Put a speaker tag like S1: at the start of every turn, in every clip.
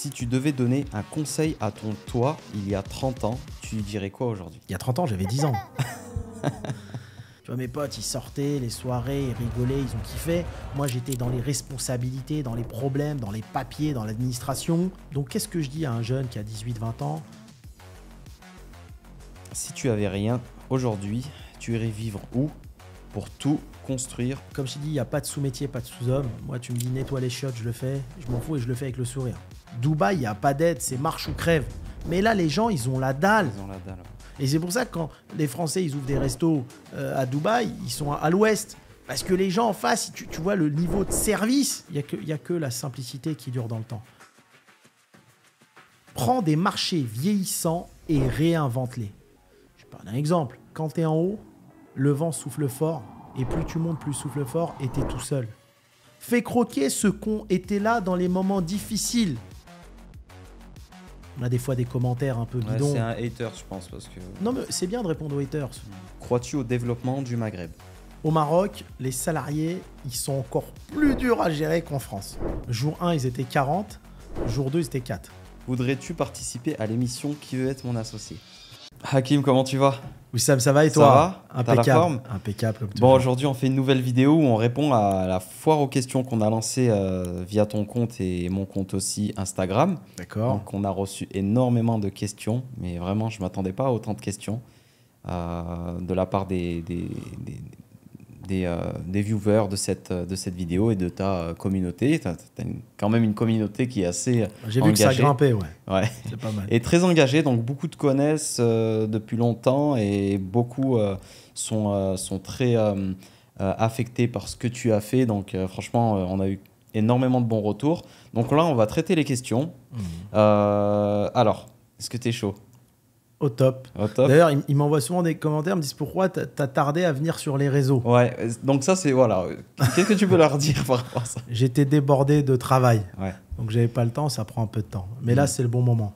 S1: Si tu devais donner un conseil à ton toi il y a 30 ans, tu lui dirais quoi aujourd'hui?
S2: Il y a 30 ans, j'avais 10 ans. Tu vois, mes potes, ils sortaient, les soirées, ils rigolaient, ils ont kiffé. Moi, j'étais dans les responsabilités, dans les problèmes, dans les papiers, dans l'administration. Donc, qu'est-ce que je dis à un jeune qui a 18-20 ans?
S1: Si tu avais rien aujourd'hui, tu irais vivre où pour tout construire?
S2: Comme je t'ai dit, il n'y a pas de sous-métier, pas de sous-homme. Moi, tu me dis nettoie les chiottes, je le fais. Je m'en fous et je le fais avec le sourire. Dubaï, il n'y a pas d'aide, c'est marche ou crève. Mais là, les gens, ils ont la dalle.
S1: Ils ont la dalle.
S2: Et c'est pour ça que quand les Français, ils ouvrent des restos à Dubaï, ils sont à l'ouest. Parce que les gens en face, tu vois le niveau de service, il n'y a que la simplicité qui dure dans le temps. Prends des marchés vieillissants et réinvente-les. Je vais prendre un exemple. Quand tu es en haut, le vent souffle fort. Et plus tu montes, plus souffle fort et tu es tout seul. Fais croquer ceux qui ont été là dans les moments difficiles. On a des fois des commentaires un peu bidons.
S1: C'est un hater, je pense. Parce que...
S2: Non, mais c'est bien de répondre aux haters.
S1: Crois-tu au développement du Maghreb?
S2: Au Maroc, les salariés, ils sont encore plus durs à gérer qu'en France. Jour 1, ils étaient 40. Jour 2, ils étaient 4.
S1: Voudrais-tu participer à l'émission Qui veut être mon associé? Hakim, comment tu vas?
S2: Wissam, ça va et
S1: Ça
S2: toi?
S1: va? T'as la forme?
S2: Impeccable. Comme
S1: Bon, aujourd'hui, on fait une nouvelle vidéo où on répond à la foire aux questions qu'on a lancée via ton compte et mon compte aussi Instagram.
S2: D'accord.
S1: Donc, on a reçu énormément de questions, mais vraiment, je ne m'attendais pas à autant de questions de la part des viewers de cette vidéo et de ta communauté. Tu as quand même une communauté qui est assez
S2: J'ai vu que ça grimpait, ouais.
S1: Ouais.
S2: C'est pas mal.
S1: Et très engagée, donc beaucoup te connaissent depuis longtemps et beaucoup sont très affectés par ce que tu as fait. Donc franchement, on a eu énormément de bons retours. Donc là, on va traiter les questions. Alors, est-ce que tu es chaud?
S2: Au top. D'ailleurs, ils m'envoient souvent des commentaires, me disent pourquoi t'as tardé à venir sur les réseaux.
S1: Ouais, donc ça c'est voilà. Qu'est-ce que tu peux leur dire par rapport à ça?
S2: J'étais débordé de travail,
S1: ouais.
S2: Donc j'avais pas le temps, ça prend un peu de temps. Mais là, c'est le bon moment.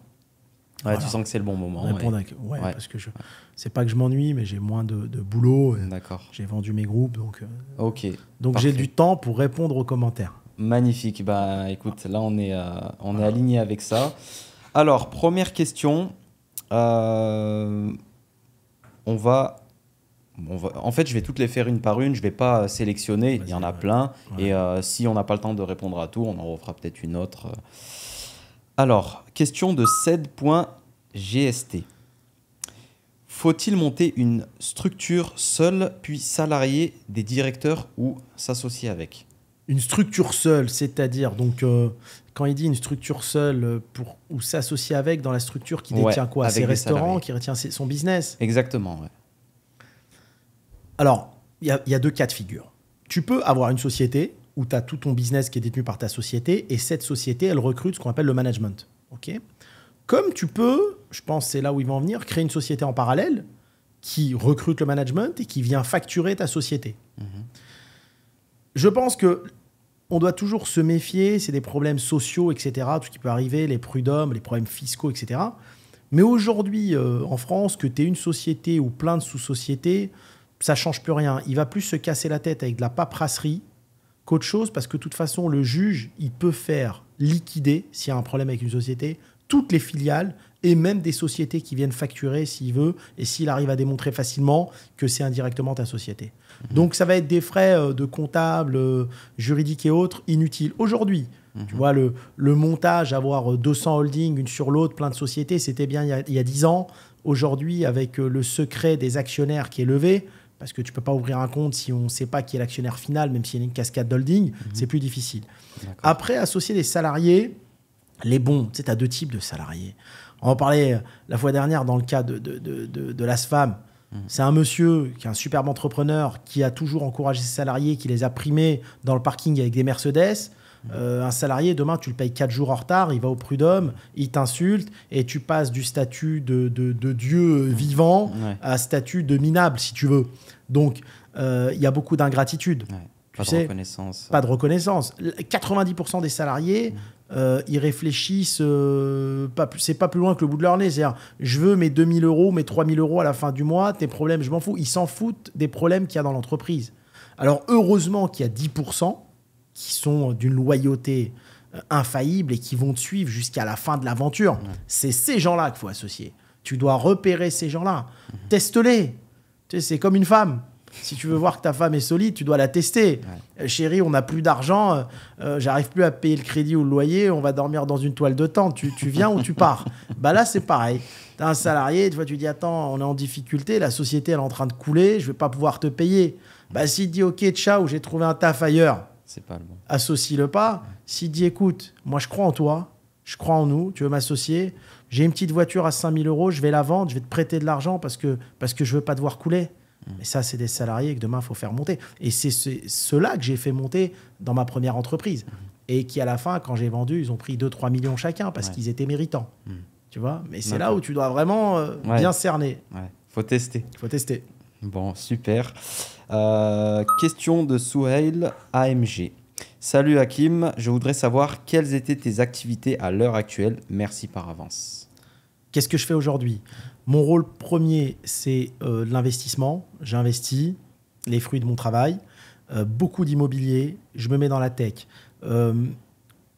S1: Ouais, voilà. Tu sens que c'est le bon moment.
S2: Ouais, parce que c'est pas que je m'ennuie, mais j'ai moins de boulot.
S1: D'accord.
S2: J'ai vendu mes groupes, donc.
S1: Ok.
S2: Donc j'ai du temps pour répondre aux commentaires.
S1: Magnifique. Bah écoute, là on est aligné avec ça. Alors première question. En fait, je vais toutes les faire une par une. Je ne vais pas sélectionner. Il y en a plein. Ouais. Et si on n'a pas le temps de répondre à tout, on en refera peut-être une autre. Alors, question de ced.gst. Faut-il monter une structure seule, puis salarier des directeurs ou s'associer avec?
S2: Une structure seule, c'est-à-dire, donc, quand il dit une structure seule ou s'associer avec, dans la structure qui détient quoi? Ses restaurants, qui retient son business?
S1: Exactement, ouais.
S2: Alors, il y a deux cas de figure. Tu peux avoir une société où tu as tout ton business qui est détenu par ta société et cette société, elle recrute ce qu'on appelle le management. Okay, comme tu peux, je pense que c'est là où ils vont en venir, créer une société en parallèle qui recrute le management et qui vient facturer ta société. Je pense qu'on doit toujours se méfier, c'est des problèmes sociaux, etc., tout ce qui peut arriver, les prud'hommes, les problèmes fiscaux, etc. Mais aujourd'hui, en France, que tu aies une société ou plein de sous-sociétés, ça ne change plus rien. Il va plus se casser la tête avec de la paperasserie qu'autre chose, parce que de toute façon, le juge, il peut faire liquider, s'il y a un problème avec une société, toutes les filiales et même des sociétés qui viennent facturer s'il veut et s'il arrive à démontrer facilement que c'est indirectement ta société. Donc, ça va être des frais de comptable, juridiques et autres inutiles. Aujourd'hui, tu vois, le montage, avoir 200 holdings, une sur l'autre, plein de sociétés, c'était bien il y a 10 ans. Aujourd'hui, avec le secret des actionnaires qui est levé, parce que tu ne peux pas ouvrir un compte si on ne sait pas qui est l'actionnaire final, même s'il y a une cascade d'holding, c'est plus difficile. Après, associer des salariés, les bons, tu sais, tu as deux types de salariés. On en parlait la fois dernière dans le cas de l'ASFAM. C'est un monsieur qui est un superbe entrepreneur qui a toujours encouragé ses salariés, qui les a primés dans le parking avec des Mercedes. Un salarié, demain, tu le payes 4 jours en retard, il va au prud'homme, il t'insulte et tu passes du statut de Dieu vivant à statut de minable, si tu veux. Donc, il y a beaucoup d'ingratitude.
S1: Pas de reconnaissance.
S2: Pas de reconnaissance. 90% des salariés, ils réfléchissent, c'est pas plus loin que le bout de leur nez. C'est-à-dire, je veux mes 2 000 euros, mes 3 000 euros à la fin du mois, tes problèmes, je m'en fous. Ils s'en foutent des problèmes qu'il y a dans l'entreprise. Alors, heureusement qu'il y a 10% qui sont d'une loyauté infaillibles et qui vont te suivre jusqu'à la fin de l'aventure. C'est ces gens-là qu'il faut associer. Tu dois repérer ces gens-là. Teste-les. Tu sais, c'est comme une femme. Si tu veux voir que ta femme est solide, tu dois la tester. Chérie, on n'a plus d'argent, j'arrive plus à payer le crédit ou le loyer, on va dormir dans une toile de tente. Tu viens ou tu pars. Bah là, c'est pareil. Tu as un salarié, des fois tu dis attends, on est en difficulté, la société elle est en train de couler, je vais pas pouvoir te payer. Bah s'il te dit ok, ciao, j'ai trouvé un taf ailleurs,
S1: c'est pas le bon.
S2: Associe-le pas. S'il te dit écoute, moi je crois en toi, je crois en nous, tu veux m'associer, j'ai une petite voiture à 5 000 €, je vais la vendre, je vais te prêter de l'argent parce que je veux pas devoir couler. Et ça, c'est des salariés que demain, il faut faire monter. Et c'est ceux-là que j'ai fait monter dans ma première entreprise. Et qui, à la fin, quand j'ai vendu, ils ont pris 2-3 millions chacun parce qu'ils étaient méritants. Tu vois. Mais c'est là où tu dois vraiment bien cerner.
S1: Faut tester.
S2: Faut tester.
S1: Bon, super. Question de Souhail AMG. Salut Hakim, je voudrais savoir quelles étaient tes activités à l'heure actuelle. Merci par avance.
S2: Qu'est-ce que je fais aujourd'hui ? Mon rôle premier, c'est l'investissement. J'investis les fruits de mon travail. Beaucoup d'immobilier. Je me mets dans la tech.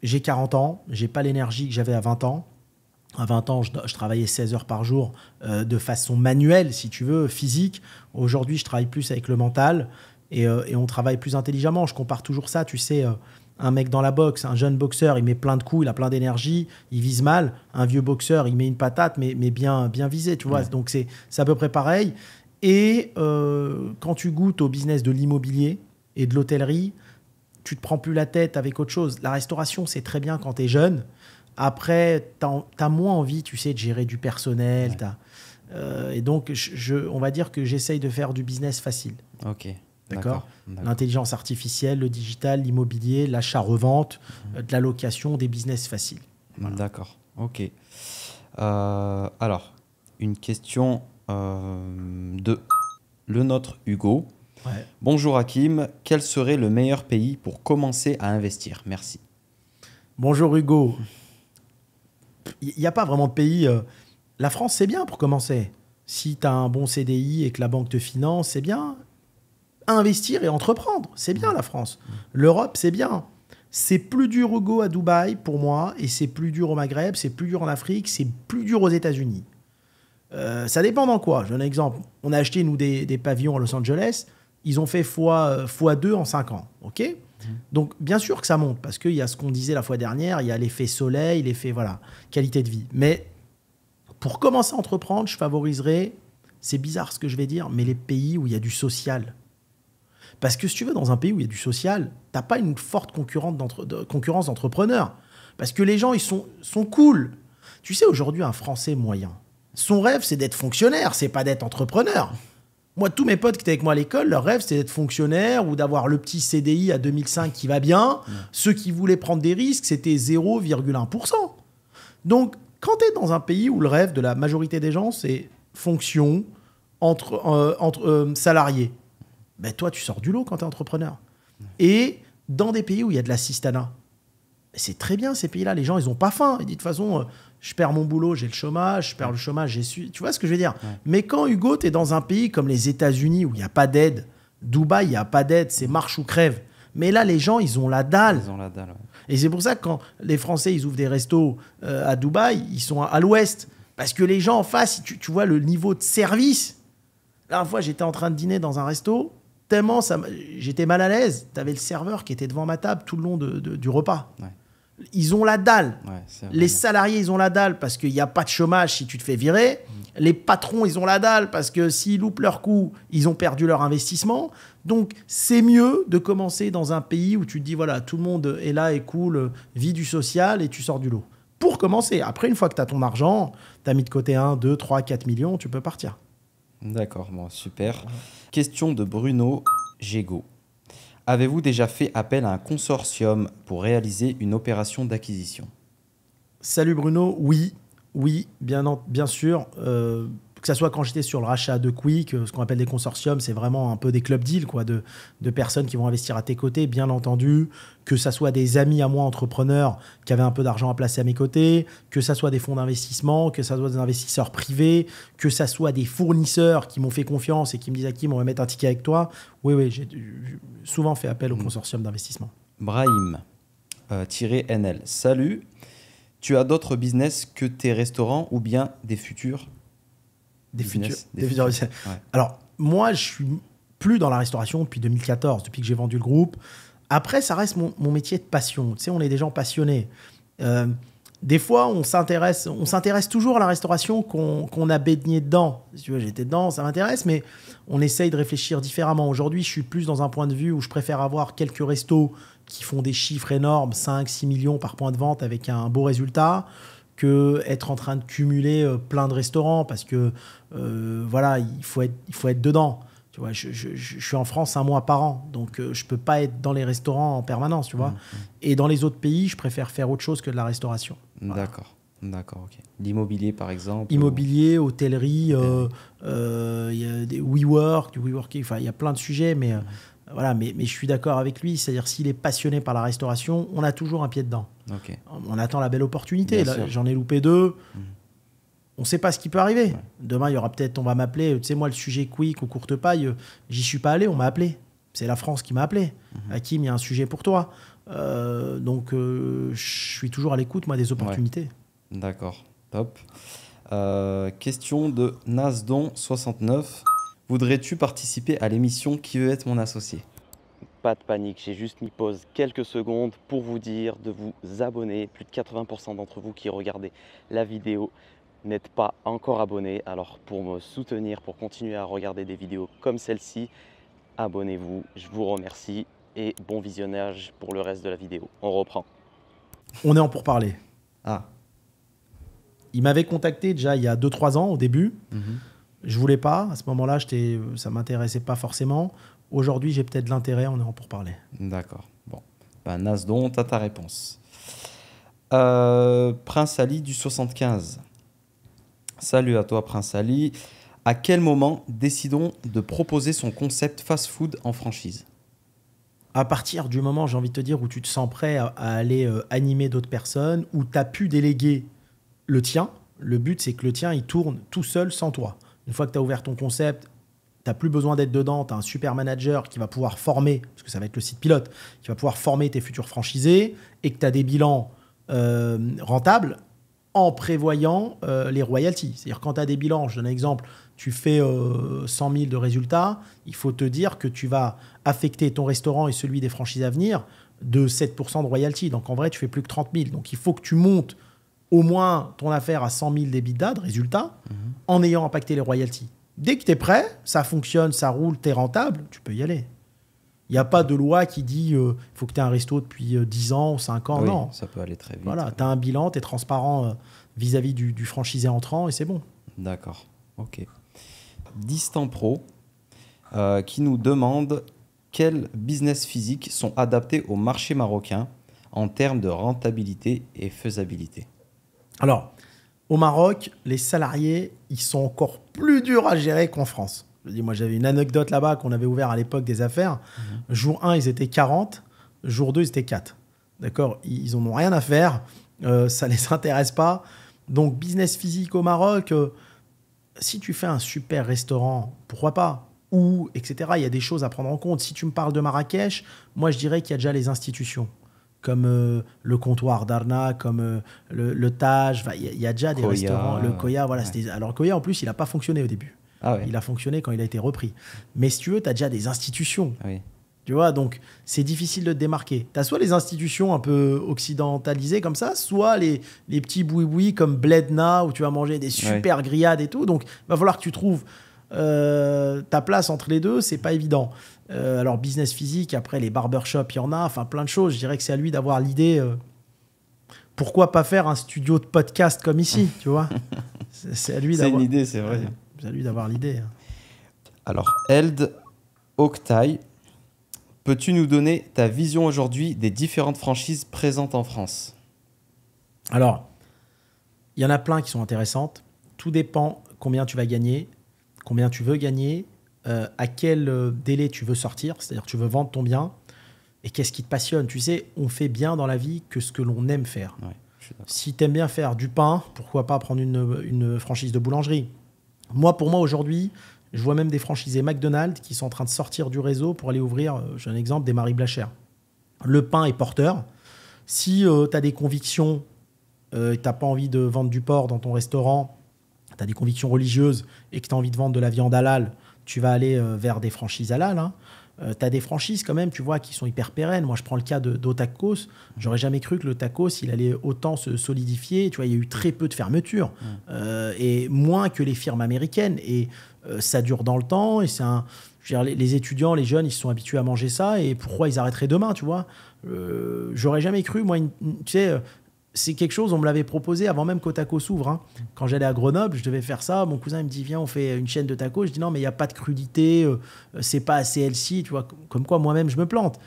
S2: J'ai 40 ans. Je n'ai pas l'énergie que j'avais à 20 ans. À 20 ans, je travaillais 16 heures par jour de façon manuelle, si tu veux, physique. Aujourd'hui, je travaille plus avec le mental et on travaille plus intelligemment. Je compare toujours ça, tu sais... Un mec dans la boxe, un jeune boxeur, il met plein de coups, il a plein d'énergie, il vise mal. Un vieux boxeur, il met une patate, mais bien visé, tu vois. Donc, c'est à peu près pareil. Et quand tu goûtes au business de l'immobilier et de l'hôtellerie, tu te prends plus la tête avec autre chose. La restauration, c'est très bien quand tu es jeune. Après, tu as moins envie, tu sais, de gérer du personnel. Et donc, on va dire que j'essaye de faire du business facile.
S1: Ok.
S2: D'accord. L'intelligence artificielle, le digital, l'immobilier, l'achat-revente, de la location, des business faciles.
S1: Voilà. D'accord. Ok. Alors, une question de le nôtre Hugo.
S2: Ouais.
S1: Bonjour Hakim, quel serait le meilleur pays pour commencer à investir? Merci.
S2: Bonjour Hugo. Il n'y a pas vraiment de pays. La France, c'est bien pour commencer. Si tu as un bon CDI et que la banque te finance, c'est bien. Investir et entreprendre, c'est bien la France. L'Europe, c'est bien. C'est plus dur, Hugo, à Dubaï, pour moi, et c'est plus dur au Maghreb, c'est plus dur en Afrique, c'est plus dur aux États-Unis. Ça dépend dans quoi. Je donne un exemple. On a acheté, nous, des pavillons à Los Angeles. Ils ont fait x2 en 5 ans. OK ? Donc, bien sûr que ça monte, parce qu'il y a ce qu'on disait la fois dernière, il y a l'effet soleil, l'effet qualité de vie. Mais pour commencer à entreprendre, je favoriserais, c'est bizarre ce que je vais dire, mais les pays où il y a du social. Parce que si tu veux, dans un pays où il y a du social, tu n'as pas une forte concurrence d'entrepreneurs. Parce que les gens, ils sont cool. Tu sais, aujourd'hui, un Français moyen, son rêve, c'est d'être fonctionnaire, c'est pas d'être entrepreneur. Moi, tous mes potes qui étaient avec moi à l'école, leur rêve, c'était d'être fonctionnaire ou d'avoir le petit CDI à 2005 qui va bien. Ceux qui voulaient prendre des risques, c'était 0,1%. Donc, quand tu es dans un pays où le rêve de la majorité des gens, c'est fonction entre salariés, ben toi, tu sors du lot quand tu es entrepreneur. Et dans des pays où il y a de l'assistanat, c'est très bien ces pays-là. Les gens, ils n'ont pas faim. Ils disent de toute façon, je perds mon boulot, j'ai le chômage, je perds le chômage, j'ai su. Tu vois ce que je veux dire ? Mais quand, Hugo, tu es dans un pays comme les États-Unis où il n'y a pas d'aide, Dubaï, il n'y a pas d'aide, c'est marche ou crève. Mais là, les gens, ils ont la dalle.
S1: Ils ont la dalle, ouais.
S2: Et c'est pour ça que quand les Français, ils ouvrent des restos à Dubaï, ils sont à l'ouest. Parce que les gens en face, tu vois le niveau de service. La dernière fois, j'étais en train de dîner dans un resto. Tellement j'étais mal à l'aise. Tu avais le serveur qui était devant ma table tout le long du repas. Ouais. Ils ont la dalle. Ouais, les salariés, ils ont la dalle parce qu'il n'y a pas de chômage si tu te fais virer. Les patrons, ils ont la dalle parce que s'ils loupent leur coup, ils ont perdu leur investissement. Donc, c'est mieux de commencer dans un pays où tu te dis, voilà, tout le monde est là, est cool, vit du social et tu sors du lot. Pour commencer. Après, une fois que tu as ton argent, tu as mis de côté 1, 2, 3, 4 millions, tu peux partir.
S1: D'accord, bon, super. Question de Bruno Gégaud. Avez-vous déjà fait appel à un consortium pour réaliser une opération d'acquisition?
S2: Salut Bruno, oui, bien sûr. Que ce soit quand j'étais sur le rachat de Quick, ce qu'on appelle des consortiums, c'est vraiment un peu des club deals quoi, de personnes qui vont investir à tes côtés, bien entendu. Que ce soit des amis à moi entrepreneurs qui avaient un peu d'argent à placer à mes côtés, que ce soit des fonds d'investissement, que ce soit des investisseurs privés, que ce soit des fournisseurs qui m'ont fait confiance et qui me disent « Hakim, on va mettre un ticket avec toi ». Oui, j'ai souvent fait appel au consortium d'investissement.
S1: Brahim, NL. Salut, tu as d'autres business que tes restaurants ou bien des futurs business,
S2: Des futurs business.
S1: Ouais.
S2: Alors, moi, je suis plus dans la restauration depuis 2014, depuis que j'ai vendu le groupe. Après, ça reste mon métier de passion. Tu sais, on est des gens passionnés. Des fois, on s'intéresse toujours à la restauration qu'on a baigné dedans. Si tu veux, j'étais dedans, ça m'intéresse, mais on essaye de réfléchir différemment. Aujourd'hui, je suis plus dans un point de vue où je préfère avoir quelques restos qui font des chiffres énormes, 5-6 millions par point de vente avec un beau résultat, que être en train de cumuler plein de restaurants parce que voilà, il faut être dedans. Tu vois, je suis en France 1 mois par an, donc je peux pas être dans les restaurants en permanence, tu vois. Et dans les autres pays, je préfère faire autre chose que de la restauration. Voilà.
S1: D'accord, ok. L'immobilier, par exemple.
S2: Immobilier, hôtellerie, il y a des WeWork, du WeWorking, enfin, il y a plein de sujets, mais voilà, mais je suis d'accord avec lui. C'est-à-dire, s'il est passionné par la restauration, on a toujours un pied dedans.
S1: Ok.
S2: On attend la belle opportunité.
S1: Bien
S2: Là,
S1: sûr.
S2: j'en ai loupé 2. On ne sait pas ce qui peut arriver. Ouais. Demain, il y aura peut-être, on va m'appeler. Tu sais, moi, le sujet quick ou courte paille, j'y suis pas allé, on m'a appelé. C'est la France qui m'a appelé. Hakim, il y a un sujet pour toi. Donc, je suis toujours à l'écoute, moi, des opportunités.
S1: Ouais. D'accord, top. Question de Nasdon69. Voudrais-tu participer à l'émission Qui veut être mon associé?
S3: Pas de panique, j'ai juste mis pause quelques secondes pour vous dire de vous abonner. Plus de 80% d'entre vous qui regardez la vidéo n'êtes pas encore abonné. Alors pour me soutenir, pour continuer à regarder des vidéos comme celle-ci, abonnez-vous. Je vous remercie et bon visionnage pour le reste de la vidéo. On reprend.
S2: On est en pourparlers.
S1: Ah.
S2: Il m'avait contacté déjà il y a 2-3 ans au début. Je voulais pas. À ce moment-là, ça m'intéressait pas forcément. Aujourd'hui, j'ai peut-être de l'intérêt. On est en pourparlers.
S1: D'accord. Bon. Ben, Nasdon, tu as ta réponse. Prince Ali du 75. Salut à toi, Prince Ali. À quel moment décidons de proposer son concept fast-food en franchise?
S2: À partir du moment, j'ai envie de te dire, où tu te sens prêt à aller animer d'autres personnes, où tu as pu déléguer le tien. Le but, c'est que le tien, il tourne tout seul sans toi. Une fois que tu as ouvert ton concept, tu n'as plus besoin d'être dedans. Tu as un super manager qui va pouvoir former, parce que ça va être le site pilote, qui va pouvoir former tes futurs franchisés et que tu as des bilans rentables en prévoyant les royalties. C'est-à-dire quand tu as des bilans, je donne un exemple, tu fais 100 000 de résultats, il faut te dire que tu vas affecter ton restaurant et celui des franchises à venir de 7% de royalties. Donc en vrai, tu fais plus que 30 000. Donc il faut que tu montes au moins ton affaire à 100 000 d'EBITDA, de résultats, en ayant impacté les royalties. Dès que tu es prêt, ça fonctionne, ça roule, tu es rentable, tu peux y aller. Il n'y a pas de loi qui dit il faut que tu aies un resto depuis 10 ans ou 5 ans.
S1: Oui,
S2: non.
S1: ça peut aller très vite.
S2: Voilà, tu as un bilan, tu es transparent vis-à-vis du franchisé entrant et c'est bon.
S1: D'accord, ok. Distant Pro qui nous demande quels business physiques sont adaptés au marché marocain en termes de rentabilité et faisabilité.
S2: Alors, au Maroc, les salariés, ils sont encore plus durs à gérer qu'en France. Je dis, moi, j'avais une anecdote là-bas qu'on avait ouvert à l'époque des affaires. Jour 1, ils étaient 40. Jour 2, ils étaient 4. D'accord? Ils n'en ont rien à faire. Ça ne les intéresse pas. Donc, business physique au Maroc, si tu fais un super restaurant, pourquoi pas? Ou, etc. Il y a des choses à prendre en compte. Si tu me parles de Marrakech, moi, je dirais qu'il y a déjà les institutions, comme le comptoir d'Arna, comme le Taj. Il y a déjà des
S1: Koya,
S2: restaurants. Le Koya, voilà.
S1: ouais.
S2: Alors, Koya, en plus, il n'a pas fonctionné au début.
S1: Ah ouais.
S2: Il a fonctionné quand il a été repris. Mais si tu veux, tu as déjà des institutions.
S1: Oui.
S2: Tu vois, donc c'est difficile de te démarquer. Tu as soit les institutions un peu occidentalisées comme ça, soit les petits boui-boui comme Bledna, où tu vas manger des super grillades et tout. Donc, il va falloir que tu trouves ta place entre les deux. C'est pas évident. Alors, business physique, après, les barbershops, il y en a. Enfin, plein de choses. Je dirais que c'est à lui d'avoir l'idée. Pourquoi pas faire un studio de podcast comme ici, tu vois? C'est à lui d'avoir...
S1: C'est une idée, c'est vrai.
S2: C'est à lui d'avoir l'idée.
S1: Alors, Eld Octai, peux-tu nous donner ta vision aujourd'hui des différentes franchises présentes en France?
S2: Alors, il y en a plein qui sont intéressantes. Tout dépend combien tu vas gagner, combien tu veux gagner, à quel délai tu veux sortir, c'est-à-dire tu veux vendre ton bien, et qu'est-ce qui te passionne. Tu sais, on fait bien dans la vie que ce que l'on aime faire.
S1: Ouais, je suis d'accord.
S2: Si tu aimes bien faire du pain, pourquoi pas prendre une franchise de boulangerie? Pour moi, aujourd'hui, je vois même des franchisés McDonald's qui sont en train de sortir du réseau pour aller ouvrir, j'ai un exemple, des Marie Blachère. Le pain est porteur. Si tu as des convictions, tu n'as pas envie de vendre du porc dans ton restaurant, tu as des convictions religieuses et que tu as envie de vendre de la viande halal, tu vas aller vers des franchises halal. Hein. Tu as des franchises quand même, tu vois, qui sont hyper pérennes. Moi, je prends le cas d'Otacos. J'aurais jamais cru que le tacos, il allait autant se solidifier. Tu vois, il y a eu très peu de fermetures et moins que les firmes américaines. Et ça dure dans le temps. Et c'est je veux dire, les étudiants, les jeunes, ils se sont habitués à manger ça. Et pourquoi ils arrêteraient demain, tu vois? J'aurais jamais cru, moi, tu sais... C'est quelque chose, on me l'avait proposé avant même qu'Otacos s'ouvre. Hein. Quand j'allais à Grenoble, je devais faire ça. Mon cousin il me dit, viens, on fait une chaîne de tacos. Je dis, non, mais il n'y a pas de crudité, c'est pas assez healthy, tu vois, comme quoi moi-même je me plante.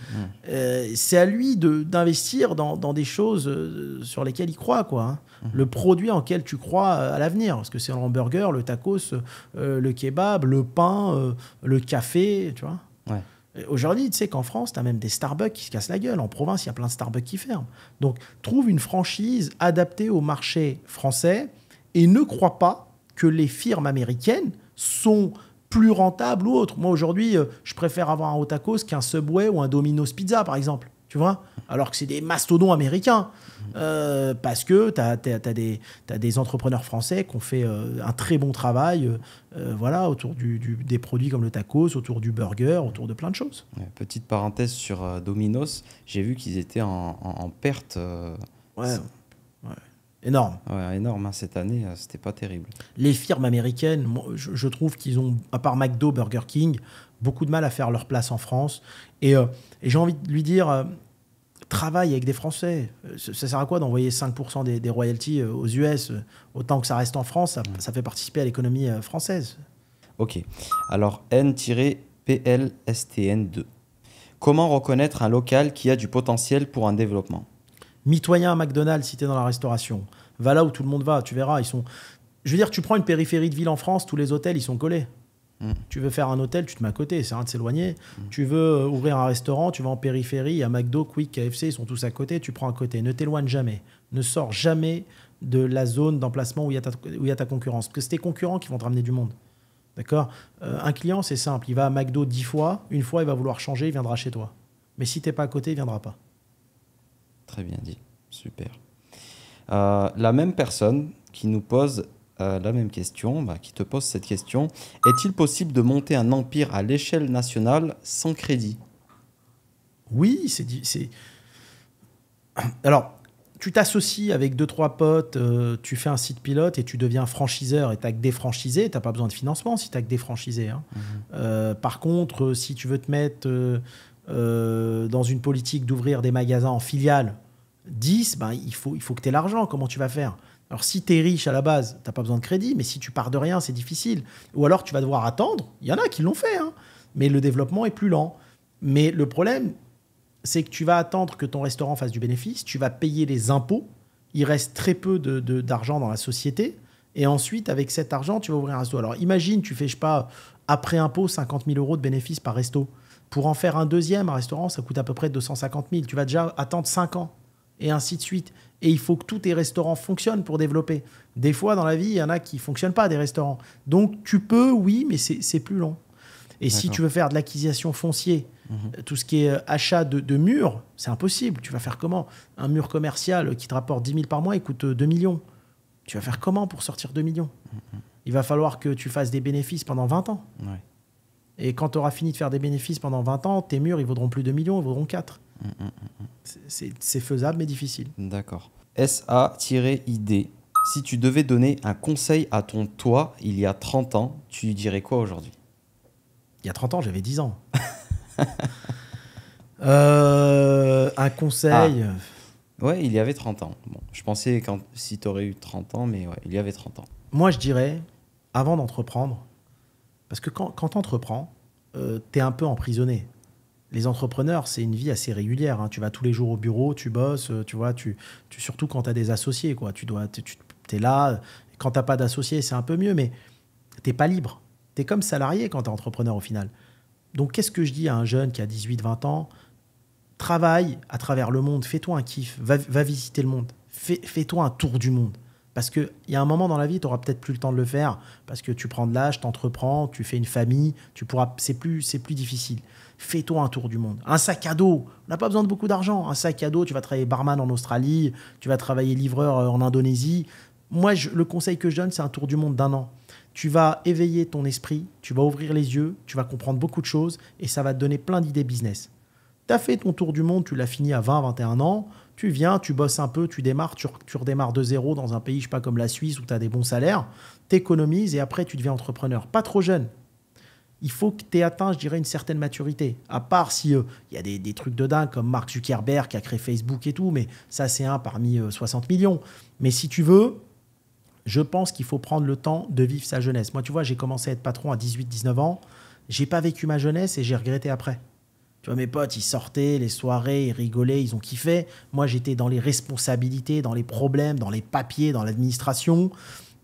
S2: C'est à lui d'investir dans des choses sur lesquelles il croit, quoi. Hein. Le produit en lequel tu crois à l'avenir. Parce que c'est le hamburger, le tacos, le kebab, le pain, le café, tu vois.
S1: Ouais.
S2: Aujourd'hui, tu sais qu'en France, tu as même des Starbucks qui se cassent la gueule. En province, il y a plein de Starbucks qui ferment. Donc, trouve une franchise adaptée au marché français et ne crois pas que les firmes américaines sont plus rentables ou autres. Moi, aujourd'hui, je préfère avoir un Otacos qu'un Subway ou un Domino's Pizza, par exemple. Tu vois ? Alors que c'est des mastodons américains. Parce que tu as des entrepreneurs français qui ont fait un très bon travail voilà, autour des produits comme le tacos, autour du burger, autour de plein de choses.
S1: Ouais, petite parenthèse sur Domino's, j'ai vu qu'ils étaient en perte.
S2: Ouais. Énorme.
S1: Ouais, énorme, hein, cette année, c'était pas terrible.
S2: Les firmes américaines, moi, je trouve qu'ils ont, à part McDo, Burger King, beaucoup de mal à faire leur place en France. Et j'ai envie de lui dire... travaille avec des Français. Ça sert à quoi d'envoyer 5% des royalties aux US? Autant que ça reste en France, ça fait participer à l'économie française.
S1: Ok. Alors, N-PLSTN2. Comment reconnaître un local qui a du potentiel pour un développement?
S2: Mitoyen à McDonald's, si tu es dans la restauration. Va là où tout le monde va, tu verras. Je veux dire, tu prends une périphérie de ville en France, tous les hôtels, ils sont collés. Tu veux faire un hôtel, tu te mets à côté, c'est rien de s'éloigner. Tu veux ouvrir un restaurant, tu vas en périphérie, à McDo, Quick, KFC, ils sont tous à côté, tu prends à côté. Ne t'éloigne jamais. Ne sors jamais de la zone d'emplacement où il y a ta concurrence. Parce que c'est tes concurrents qui vont te ramener du monde. D'accord ? Un client, c'est simple. Il va à McDo 10 fois. Une fois, il va vouloir changer, il viendra chez toi. Mais si tu n'es pas à côté, il ne viendra pas.
S1: Très bien dit. Super. La même personne qui nous pose... la même question, qui te pose cette question. Est-il possible de monter un empire à l'échelle nationale sans crédit?
S2: Oui, c'est... Alors, tu t'associes avec 2-3 potes, tu fais un site pilote et tu deviens franchiseur et tu n'as que des franchisés. Tu n'as pas besoin de financement si tu n'as que des franchisés. Hein. Par contre, si tu veux te mettre dans une politique d'ouvrir des magasins en filiale, 10, il faut que tu aies l'argent. Comment tu vas faire? Alors, si tu es riche à la base, tu n'as pas besoin de crédit, mais si tu pars de rien, c'est difficile. Ou alors, tu vas devoir attendre. Il y en a qui l'ont fait, hein, mais le développement est plus lent. Mais le problème, c'est que tu vas attendre que ton restaurant fasse du bénéfice, tu vas payer les impôts, il reste très peu d'argent dans la société, et ensuite, avec cet argent, tu vas ouvrir un resto. Alors, imagine, tu fais, je sais pas, après impôt, 50 000 € de bénéfice par resto. Pour en faire un deuxième, un restaurant, ça coûte à peu près 250 000. Tu vas déjà attendre 5 ans. Et ainsi de suite. Et il faut que tous tes restaurants fonctionnent pour développer. Des fois, dans la vie, il y en a qui ne fonctionnent pas, des restaurants. Donc, tu peux, oui, mais c'est plus long. Et si tu veux faire de l'acquisition foncier, tout ce qui est achat de murs, c'est impossible. Tu vas faire comment? Un mur commercial qui te rapporte 10 000 par mois, il coûte 2 millions. Tu vas faire comment pour sortir 2 millions? Il va falloir que tu fasses des bénéfices pendant 20 ans. Ouais. Et quand tu auras fini de faire des bénéfices pendant 20 ans, tes murs, ils vaudront plus 2 millions, ils vaudront 4. C'est faisable, mais difficile.
S1: D'accord. SA-ID. Si tu devais donner un conseil à ton toi il y a 30 ans, tu lui dirais quoi aujourd'hui?
S2: Il y a 30 ans, j'avais 10 ans. Un conseil...
S1: Ouais, il y avait 30 ans. Bon, je pensais si tu aurais eu 30 ans, mais ouais, il y avait 30 ans.
S2: Moi, je dirais, avant d'entreprendre, parce que quand tu entreprends, tu es un peu emprisonné. Les entrepreneurs, c'est une vie assez régulière. Hein. Tu vas tous les jours au bureau, tu bosses, tu vois, surtout quand tu as des associés. Quoi. Tu es là. Quand tu n'as pas d'associés, c'est un peu mieux, mais tu n'es pas libre. Tu es comme salarié quand tu es entrepreneur au final. Donc, qu'est-ce que je dis à un jeune qui a 18-20 ans? Travaille à travers le monde, fais-toi un kiff, va visiter le monde, fais-toi un tour du monde. Parce qu'il y a un moment dans la vie, tu n'auras peut-être plus le temps de le faire, parce que tu prends de l'âge, tu entreprends, tu fais une famille, c'est plus difficile. Fais-toi un tour du monde. Un sac à dos, on n'a pas besoin de beaucoup d'argent. Un sac à dos, tu vas travailler barman en Australie, tu vas travailler livreur en Indonésie. Moi, le conseil que je donne, c'est un tour du monde d'1 an. Tu vas éveiller ton esprit, tu vas ouvrir les yeux, tu vas comprendre beaucoup de choses et ça va te donner plein d'idées business. Tu as fait ton tour du monde, tu l'as fini à 20, 21 ans, tu viens, tu bosses un peu, tu démarres, tu redémarres de zéro dans un pays, je sais pas, comme la Suisse où tu as des bons salaires, tu économises et après tu deviens entrepreneur. Pas trop jeune. Il faut que tu aies atteint, je dirais, une certaine maturité. À part si y a des trucs de dingue comme Mark Zuckerberg qui a créé Facebook et tout, mais ça c'est un parmi 60 millions. Mais si tu veux, je pense qu'il faut prendre le temps de vivre sa jeunesse. Moi, tu vois, j'ai commencé à être patron à 18-19 ans. J'ai pas vécu ma jeunesse et j'ai regretté après. Tu vois, mes potes, ils sortaient les soirées, ils rigolaient, ils ont kiffé. Moi, j'étais dans les responsabilités, dans les problèmes, dans les papiers, dans l'administration.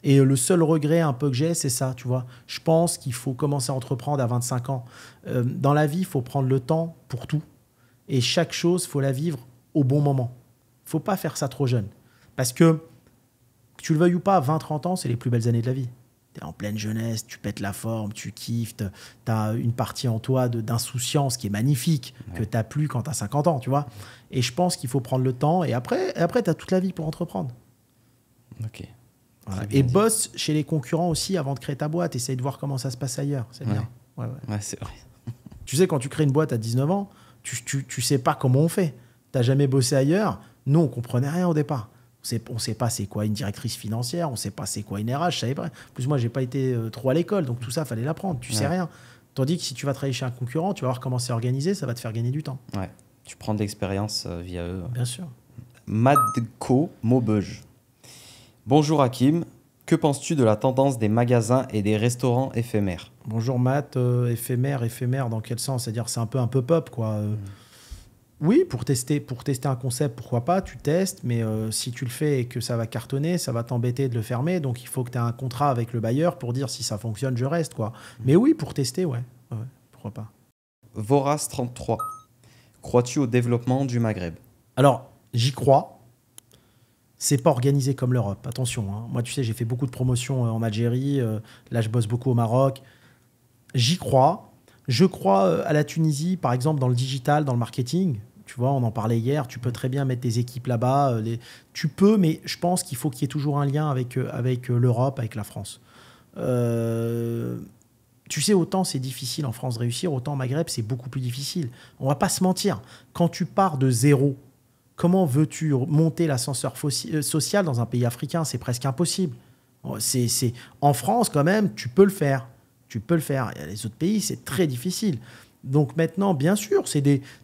S2: Et le seul regret un peu que j'ai, c'est ça, tu vois. Je pense qu'il faut commencer à entreprendre à 25 ans. Dans la vie, il faut prendre le temps pour tout. Et chaque chose, il faut la vivre au bon moment. Il ne faut pas faire ça trop jeune. Parce que tu le veuilles ou pas, 20-30 ans, c'est les plus belles années de la vie. Tu es en pleine jeunesse, tu pètes la forme, tu kiffes, tu as une partie en toi d'insouciance qui est magnifique, que tu n'as plus quand tu as 50 ans, tu vois. Et je pense qu'il faut prendre le temps. Et après tu as toute la vie pour entreprendre.
S1: Ok.
S2: Voilà. Et bosse chez les concurrents aussi avant de créer ta boîte. Essaye de voir comment ça se passe ailleurs. C'est bien.
S1: Ouais, c'est vrai.
S2: Tu sais, quand tu crées une boîte à 19 ans, tu sais pas comment on fait. Tu n'as jamais bossé ailleurs. Nous, on comprenait rien au départ. On sait pas c'est quoi une directrice financière, on sait pas c'est quoi une RH, je savais pas. En plus, moi, j'ai pas été trop à l'école, donc tout ça, fallait l'apprendre. Tu sais rien. Tandis que si tu vas travailler chez un concurrent, tu vas voir comment c'est organisé, ça va te faire gagner du temps.
S1: Ouais. Tu prends de l'expérience via eux.
S2: Bien sûr.
S1: Madko Maubeuge. Bonjour Hakim, que penses-tu de la tendance des magasins et des restaurants éphémères?
S2: Bonjour Matt, éphémère dans quel sens? C'est-à-dire c'est un peu pop, quoi. Oui, pour tester un concept, pourquoi pas, tu testes, mais si tu le fais et que ça va cartonner, ça va t'embêter de le fermer, donc il faut que tu aies un contrat avec le bailleur pour dire si ça fonctionne, je reste, quoi. Mais oui, pour tester, ouais, pourquoi pas.
S1: Voras33, crois-tu au développement du Maghreb?
S2: Alors, j'y crois. C'est pas organisé comme l'Europe, attention. Hein. Moi, tu sais, j'ai fait beaucoup de promotions en Algérie. Là, je bosse beaucoup au Maroc. J'y crois. Je crois à la Tunisie, par exemple, dans le digital, dans le marketing. Tu vois, on en parlait hier. Tu peux très bien mettre des équipes là-bas. Tu peux, mais je pense qu'il faut qu'il y ait toujours un lien avec l'Europe, avec la France. Tu sais, autant c'est difficile en France de réussir, autant au Maghreb, c'est beaucoup plus difficile. On va pas se mentir. Quand tu pars de zéro, comment veux-tu monter l'ascenseur social dans un pays africain? C'est presque impossible. En France, quand même, tu peux le faire. Tu peux le faire. Et les autres pays, c'est très difficile. Donc maintenant, bien sûr,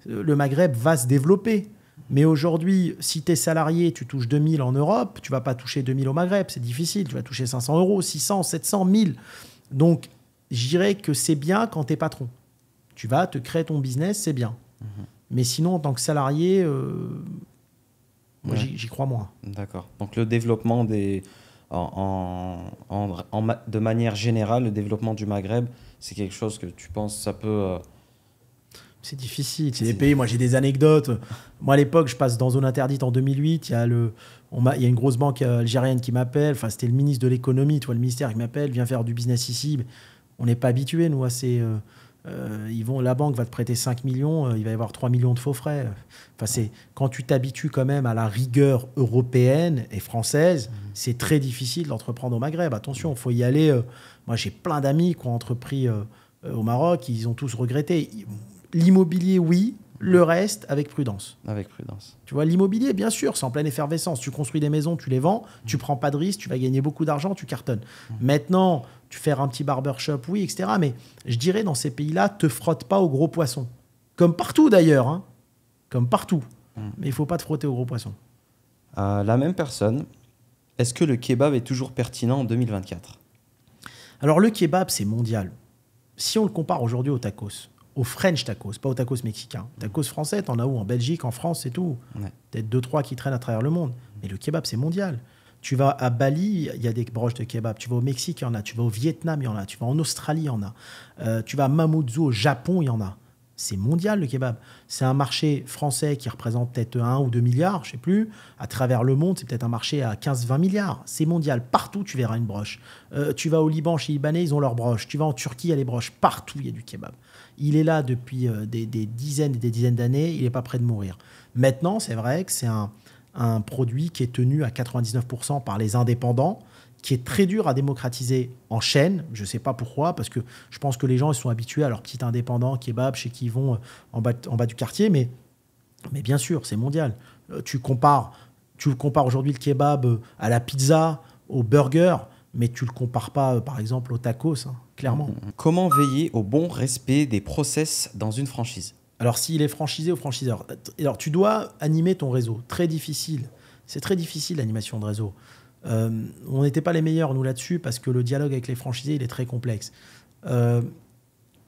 S2: le Maghreb va se développer. Mais aujourd'hui, si tu es salarié, tu touches 2000 en Europe, tu ne vas pas toucher 2000 au Maghreb. C'est difficile. Tu vas toucher 500 euros, 600, 700, 1000. Donc, je dirais que c'est bien quand tu es patron. Tu vas te créer ton business, c'est bien. Mais sinon, en tant que salarié, moi, j'y crois moins.
S1: D'accord. Donc le développement de manière générale, le développement du Maghreb, c'est quelque chose que tu penses ça peut...
S2: C'est difficile. C'est des pays. Moi, j'ai des anecdotes. Moi, à l'époque, je passe dans zone interdite en 2008. Il y a une grosse banque algérienne qui m'appelle. Enfin, c'était le ministre de l'économie, le ministère qui m'appelle, viens faire du business ici. Mais on n'est pas habitué, nous, à ces... la banque va te prêter 5 millions, il va y avoir 3 millions de faux frais. Enfin, quand tu t'habitues quand même à la rigueur européenne et française, c'est très difficile d'entreprendre au Maghreb. Attention, il faut y aller. Moi, j'ai plein d'amis qui ont entrepris au Maroc, ils ont tous regretté. L'immobilier, oui. Le reste, avec prudence.
S1: Avec prudence.
S2: Tu vois, l'immobilier, bien sûr, c'est en pleine effervescence. Tu construis des maisons, tu les vends, tu prends pas de risque, tu vas gagner beaucoup d'argent, tu cartonnes. Maintenant, tu fais un petit barbershop, oui, etc. Mais je dirais, dans ces pays-là, te frotte pas aux gros poissons. Comme partout, d'ailleurs. Hein. Comme partout. Mais il faut pas te frotter aux gros poissons.
S1: La même personne, est-ce que le kebab est toujours pertinent en 2024?
S2: Alors, le kebab, c'est mondial. Si on le compare aujourd'hui au tacos, au French tacos, pas au tacos mexicain. Tacos français, t'en as où? En Belgique, en France, c'est tout. Ouais. Peut-être 2-3 qui traînent à travers le monde. Mais le kebab, c'est mondial. Tu vas à Bali, il y a des broches de kebab. Tu vas au Mexique, il y en a. Tu vas au Vietnam, il y en a. Tu vas en Australie, il y en a. Tu vas à Mamoudzou, au Japon, il y en a. C'est mondial le kebab. C'est un marché français qui représente peut-être 1 ou 2 milliards, je ne sais plus. À travers le monde, c'est peut-être un marché à 15-20 milliards. C'est mondial. Partout, tu verras une broche. Tu vas au Liban, chez les Libanais, ils ont leur broche. Tu vas en Turquie, il y a les broches. Partout, il y a du kebab. Il est là depuis des dizaines et des dizaines d'années. Il n'est pas prêt de mourir. Maintenant, c'est vrai que c'est un produit qui est tenu à 99% par les indépendants, qui est très dur à démocratiser en chaîne. Je ne sais pas pourquoi, parce que je pense que les gens ils sont habitués à leur petit indépendant kebab chez qui ils vont en bas du quartier. Mais bien sûr, c'est mondial. Tu compares aujourd'hui le kebab à la pizza, au burger, mais tu ne le compares pas, par exemple, au tacos, hein, clairement.
S1: Comment veiller au bon respect des process dans une franchise?
S2: Alors, s'il est franchisé ou franchiseur, alors, tu dois animer ton réseau. Très difficile. C'est très difficile, l'animation de réseau. On n'était pas les meilleurs, nous, là-dessus, parce que le dialogue avec les franchisés, il est très complexe.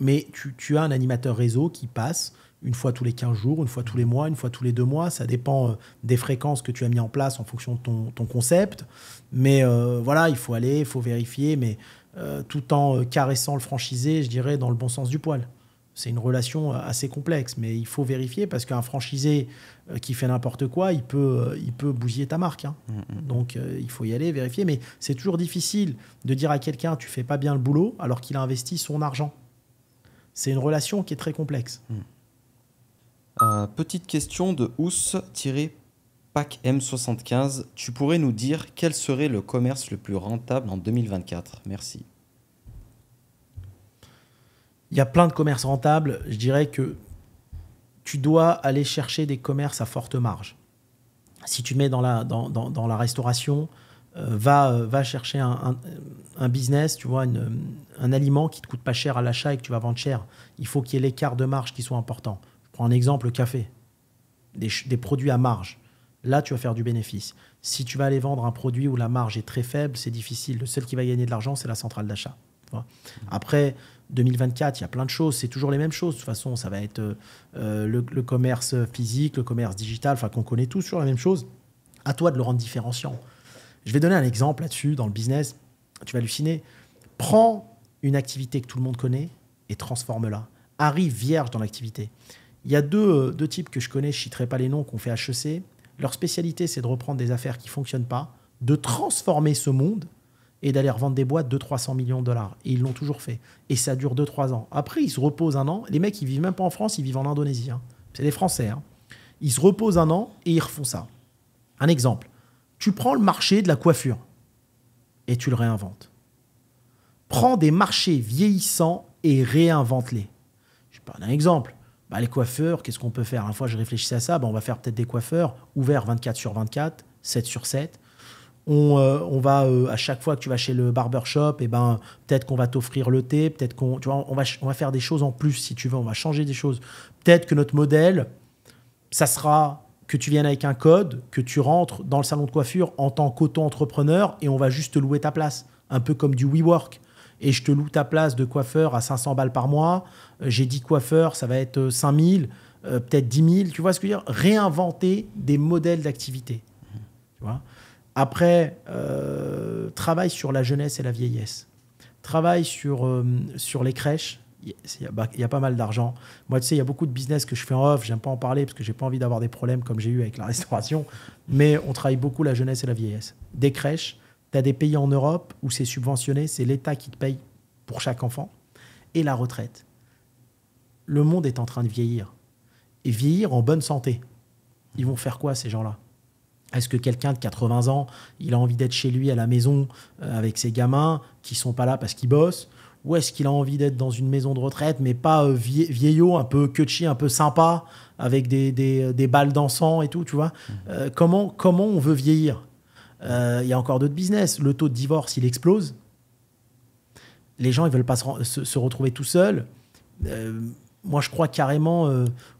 S2: Mais tu as un animateur réseau qui passe une fois tous les 15 jours, une fois tous les mois, une fois tous les 2 mois. Ça dépend des fréquences que tu as mis en place en fonction de ton concept. Mais voilà, il faut aller, il faut vérifier, mais tout en caressant le franchisé, je dirais, dans le bon sens du poil. C'est une relation assez complexe, mais il faut vérifier parce qu'un franchisé qui fait n'importe quoi, il peut bousiller ta marque. Hein. Donc, il faut y aller, vérifier. Mais c'est toujours difficile de dire à quelqu'un « tu fais pas bien le boulot » alors qu'il a investi son argent. C'est une relation qui est très complexe.
S1: Petite question de Ous-Pac M75. Tu pourrais nous dire quel serait le commerce le plus rentable en 2024? Merci.
S2: Il y a plein de commerces rentables. Je dirais que tu dois aller chercher des commerces à forte marge. Si tu te mets dans la restauration, va chercher un business, tu vois, un aliment qui ne te coûte pas cher à l'achat et que tu vas vendre cher. Il faut qu'il y ait l'écart de marge qui soit important. Je prends un exemple, le café. Des produits à marge. Là, tu vas faire du bénéfice. Si tu vas aller vendre un produit où la marge est très faible, c'est difficile. Le seul qui va gagner de l'argent, c'est la centrale d'achat. Après, 2024, il y a plein de choses. C'est toujours les mêmes choses. De toute façon, ça va être le commerce physique, le commerce digital, enfin qu'on connaît tous, toujours la même chose. À toi de le rendre différenciant. Je vais donner un exemple là-dessus dans le business. Tu vas halluciner. Prends une activité que tout le monde connaît et transforme-la. Arrive vierge dans l'activité. Il y a deux types que je connais, je ne citerai pas les noms, qu'on fait HEC. Leur spécialité, c'est de reprendre des affaires qui ne fonctionnent pas, de transformer ce monde et d'aller revendre des boîtes de 300 millions de dollars. Et ils l'ont toujours fait. Et ça dure 2-3 ans. Après, ils se reposent 1 an. Les mecs, ils ne vivent même pas en France, ils vivent en Indonésie. Hein. C'est des Français. Hein. Ils se reposent 1 an et ils refont ça. Un exemple. Tu prends le marché de la coiffure et tu le réinventes. Prends des marchés vieillissants et réinvente-les. Je vais prendre un exemple. Les coiffeurs, qu'est-ce qu'on peut faire? Une fois, je réfléchissais à ça. On va faire peut-être des coiffeurs ouverts 24/24, 7/7. On va, à chaque fois que tu vas chez le barbershop, peut-être qu'on va t'offrir le thé, peut-être qu'on va faire des choses en plus, si tu veux. On va changer des choses. Peut-être que notre modèle, ça sera que tu viennes avec un code, que tu rentres dans le salon de coiffure en tant qu'auto-entrepreneur et on va juste te louer ta place. Un peu comme du WeWork. Et je te loue ta place de coiffeur à 500 balles par mois. J'ai 10 coiffeurs, ça va être 5000, peut-être 10 000. Tu vois ce que je veux dire? Réinventer des modèles d'activité. Tu vois? Après, travaille sur la jeunesse et la vieillesse. Travaille sur les crèches. Il y a pas mal d'argent. Moi, tu sais, il y a beaucoup de business que je fais en off. J'aime pas en parler parce que j'ai pas envie d'avoir des problèmes comme j'ai eu avec la restauration. Mais on travaille beaucoup la jeunesse et la vieillesse. Des crèches. Tu as des pays en Europe où c'est subventionné, c'est l'État qui te paye pour chaque enfant. Et la retraite. Le monde est en train de vieillir. Et vieillir en bonne santé. Ils vont faire quoi, ces gens-là? Est-ce que quelqu'un de 80 ans, il a envie d'être chez lui à la maison avec ses gamins qui ne sont pas là parce qu'ils bossent? Ou est-ce qu'il a envie d'être dans une maison de retraite, mais pas vieillot, un peu cutchy, un peu sympa, avec des balles d'encens et tout, tu vois? Comment on veut vieillir? Il y a encore d'autres business. Le taux de divorce, il explose. Les gens, ils ne veulent pas se retrouver tout seuls. Moi, je crois carrément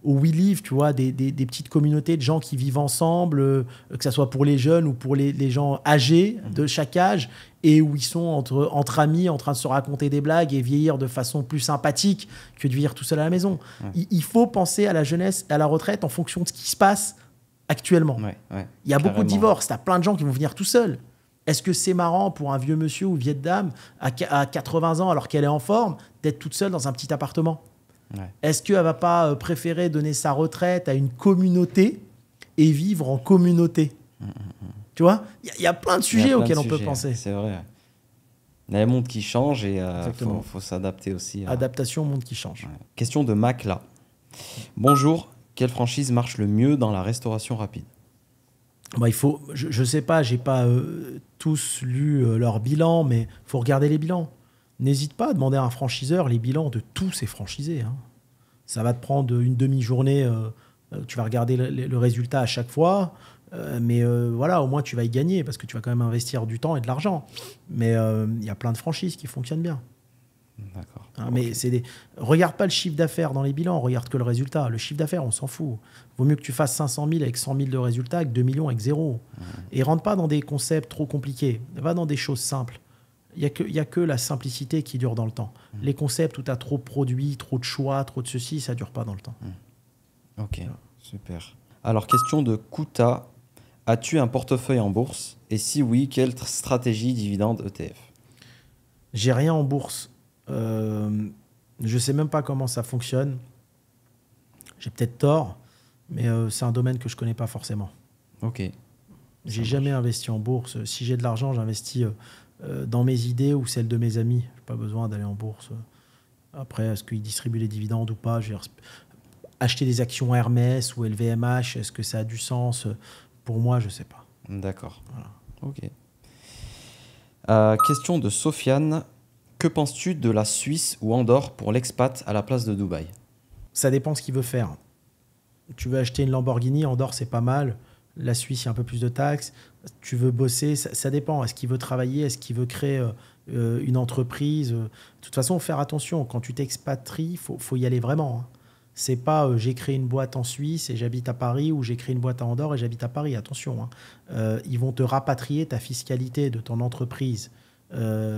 S2: au We Live, tu vois, des petites communautés de gens qui vivent ensemble, que ce soit pour les jeunes ou pour les gens âgés de chaque âge, et où ils sont entre amis, en train de se raconter des blagues et vieillir de façon plus sympathique que de vieillir tout seul à la maison. Ouais. Il faut penser à la jeunesse et à la retraite en fonction de ce qui se passe actuellement. Il y a beaucoup de divorces, tu as plein de gens qui vont venir tout seuls. Est-ce que c'est marrant pour un vieux monsieur ou vieille dame à 80 ans, alors qu'elle est en forme, d'être toute seule dans un petit appartement?
S1: Ouais.
S2: Est-ce qu'elle ne va pas préférer donner sa retraite à une communauté et vivre en communauté? Tu vois, il y a plein de sujets auxquels on peut penser.
S1: C'est vrai. Il y a un monde qui change et
S2: Exactement.
S1: faut s'adapter aussi.
S2: Adaptation au monde qui change.
S1: Ouais. Question de Mac là. Bonjour, quelle franchise marche le mieux dans la restauration rapide?
S2: Bah, je sais pas, j'ai pas tous lu leur bilan, mais il faut regarder les bilans. N'hésite pas à demander à un franchiseur les bilans de tous ces franchisés. Hein. Ça va te prendre une demi-journée, tu vas regarder le résultat à chaque fois, mais voilà, au moins tu vas y gagner parce que tu vas quand même investir du temps et de l'argent. Mais il y a plein de franchises qui fonctionnent bien.
S1: D'accord.
S2: Hein, mais regarde pas le chiffre d'affaires dans les bilans, regarde que le résultat. Le chiffre d'affaires, on s'en fout. Vaut mieux que tu fasses 500 000 avec 100 000 de résultats que 2 millions avec zéro. Et rentre pas dans des concepts trop compliqués. Va dans des choses simples. Il y a que la simplicité qui dure dans le temps. Les concepts où tu as trop de produits, trop de choix, trop de ceci, ça dure pas dans le temps.
S1: Ok, super. Alors, question de Kouta. As-tu un portefeuille en bourse? Et si oui, quelle stratégie dividende ETF?
S2: J'ai rien en bourse. Je sais même pas comment ça fonctionne. J'ai peut-être tort, mais c'est un domaine que je connais pas forcément.
S1: Ok.
S2: J'ai jamais investi en bourse. Si j'ai de l'argent, j'investis dans mes idées ou celles de mes amis. J'ai pas besoin d'aller en bourse. Après, est-ce qu'ils distribuent les dividendes ou pas? Acheter des actions Hermès ou LVMH, est-ce que ça a du sens? Pour moi, je sais pas.
S1: D'accord.
S2: Voilà.
S1: Ok. Question de Sofiane. Que penses-tu de la Suisse ou Andorre pour l'expat à la place de Dubaï?
S2: Ça dépend ce qu'il veut faire. Tu veux acheter une Lamborghini, Andorre, c'est pas mal. La Suisse, il y a un peu plus de taxes. Tu veux bosser, ça dépend. Est-ce qu'il veut travailler? Est-ce qu'il veut créer une entreprise? De toute façon, faire attention. Quand tu t'expatries, faut y aller vraiment. Hein. C'est pas j'ai créé une boîte en Suisse et j'habite à Paris ou j'ai créé une boîte à Andorre et j'habite à Paris. Attention. Hein. Ils vont te rapatrier ta fiscalité de ton entreprise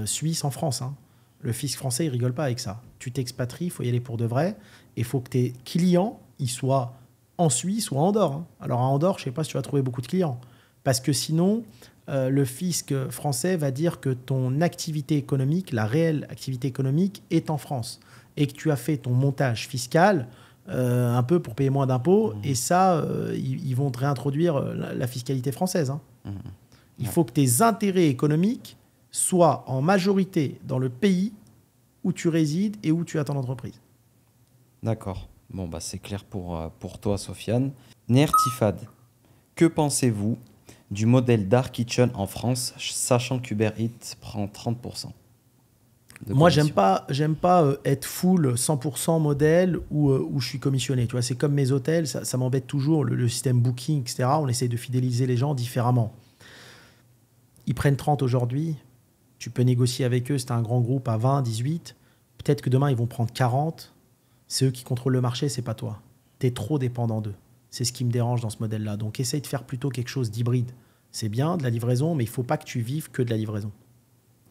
S2: suisse en France. Hein. Le fisc français, il rigole pas avec ça. Tu t'expatries, il faut y aller pour de vrai. Et il faut que tes clients, ils soient en Suisse ou à Andorre. Hein. Alors à Andorre, je ne sais pas si tu vas trouver beaucoup de clients. Parce que sinon, le fisc français va dire que ton activité économique, la réelle activité économique, est en France. Et que tu as fait ton montage fiscal un peu pour payer moins d'impôts. Et ça, ils vont te réintroduire la fiscalité française. Hein. Il faut que tes intérêts économiques soient en majorité dans le pays où tu résides et où tu as ton entreprise.
S1: D'accord. Bon, bah, c'est clair pour toi, Sofiane. Nertifad, que pensez-vous du modèle Dark Kitchen en France, sachant qu'Uber Eats prend 30% de
S2: Moi,
S1: commission?
S2: j'aime pas être full 100% modèle où je suis commissionné. Tu vois, c'est comme mes hôtels, ça m'embête toujours, le système booking, etc. On essaie de fidéliser les gens différemment. Ils prennent 30 aujourd'hui. Tu peux négocier avec eux, c'est un grand groupe à 20, 18. Peut-être que demain, ils vont prendre 40. C'est eux qui contrôlent le marché, c'est pas toi. Tu es trop dépendant d'eux. C'est ce qui me dérange dans ce modèle-là. Donc, essaye de faire plutôt quelque chose d'hybride. C'est bien, de la livraison, mais il ne faut pas que tu vives que de la livraison.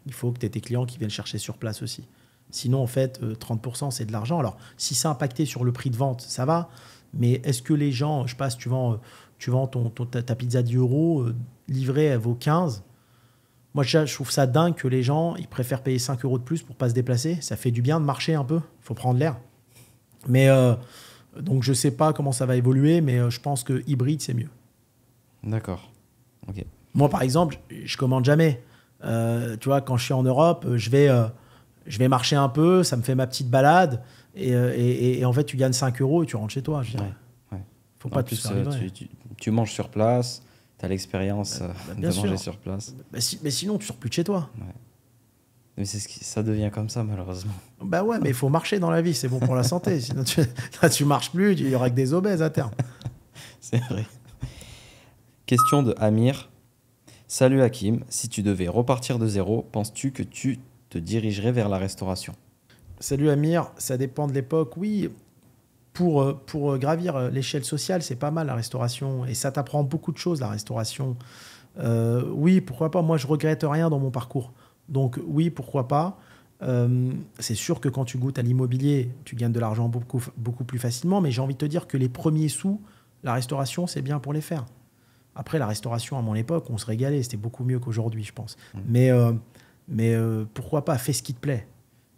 S2: Il faut que tu aies tes clients qui viennent chercher sur place aussi. Sinon, en fait, 30%, c'est de l'argent. Alors, si c'est impacté sur le prix de vente, ça va. Mais est-ce que les gens, je sais pas, si tu vends ta pizza 10 €, livrée, elle vaut 15. Moi, je trouve ça dingue que les gens, ils préfèrent payer 5 € de plus pour ne pas se déplacer. Ça fait du bien de marcher un peu. Il faut prendre l'air. Mais donc, je ne sais pas comment ça va évoluer, mais je pense que hybride, c'est mieux.
S1: D'accord. Ok.
S2: Moi, par exemple, je commande jamais. Tu vois, quand je suis en Europe, je vais marcher un peu, ça me fait ma petite balade. Et en fait, tu gagnes 5 € et tu rentres chez toi. Je dirais.
S1: Ouais.
S2: Faut pas
S1: En
S2: tout
S1: plus,
S2: se faire livrer.
S1: tu manges sur place, tu as l'expérience de
S2: bien
S1: manger
S2: sûr.
S1: sur place.
S2: Mais sinon, tu sors plus de chez toi.
S1: Mais ça devient comme ça, malheureusement.
S2: Bah ouais, mais il faut marcher dans la vie, c'est bon pour la santé. Sinon, tu marches plus, il y aura que des obèses à terme.
S1: C'est vrai. Question de Amir. Salut Hakim, si tu devais repartir de zéro, penses-tu que tu te dirigerais vers la restauration?
S2: Salut Amir, ça dépend de l'époque. Oui, pour gravir l'échelle sociale, c'est pas mal la restauration. Et ça t'apprend beaucoup de choses, la restauration. Oui, pourquoi pas. Moi, je regrette rien dans mon parcours. Donc oui, pourquoi pas. C'est sûr que quand tu goûtes à l'immobilier, tu gagnes de l'argent beaucoup, beaucoup plus facilement. Mais j'ai envie de te dire que les premiers sous, la restauration, c'est bien pour les faire. Après, la restauration, à mon époque, on se régalait. C'était beaucoup mieux qu'aujourd'hui, je pense. Mais pourquoi pas, fais ce qui te plaît.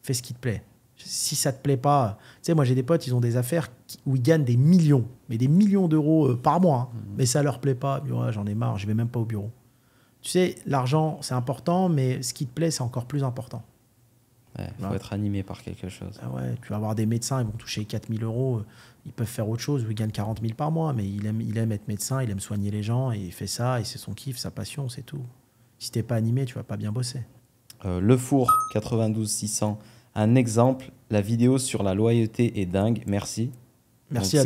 S2: Fais ce qui te plaît. Si ça te plaît pas, tu sais, moi j'ai des potes, ils ont des affaires où ils gagnent des millions, mais des millions d'euros par mois, hein. Mais ça leur plaît pas. Ouais, j'en ai marre, je vais même pas au bureau. Tu sais, l'argent, c'est important, mais ce qui te plaît, c'est encore plus important.
S1: Il faut être animé par quelque chose.
S2: Ah ouais, tu vas avoir des médecins, ils vont toucher 4 000 euros. Ils peuvent faire autre chose, où ils gagnent 40 000 par mois, mais il aime être médecin, il aime soigner les gens, et il fait ça, et c'est son kiff, sa passion, c'est tout. Si t'es pas animé, tu vas pas bien bosser.
S1: Le Four 92 600, un exemple, la vidéo sur la loyauté est dingue, merci.
S2: Merci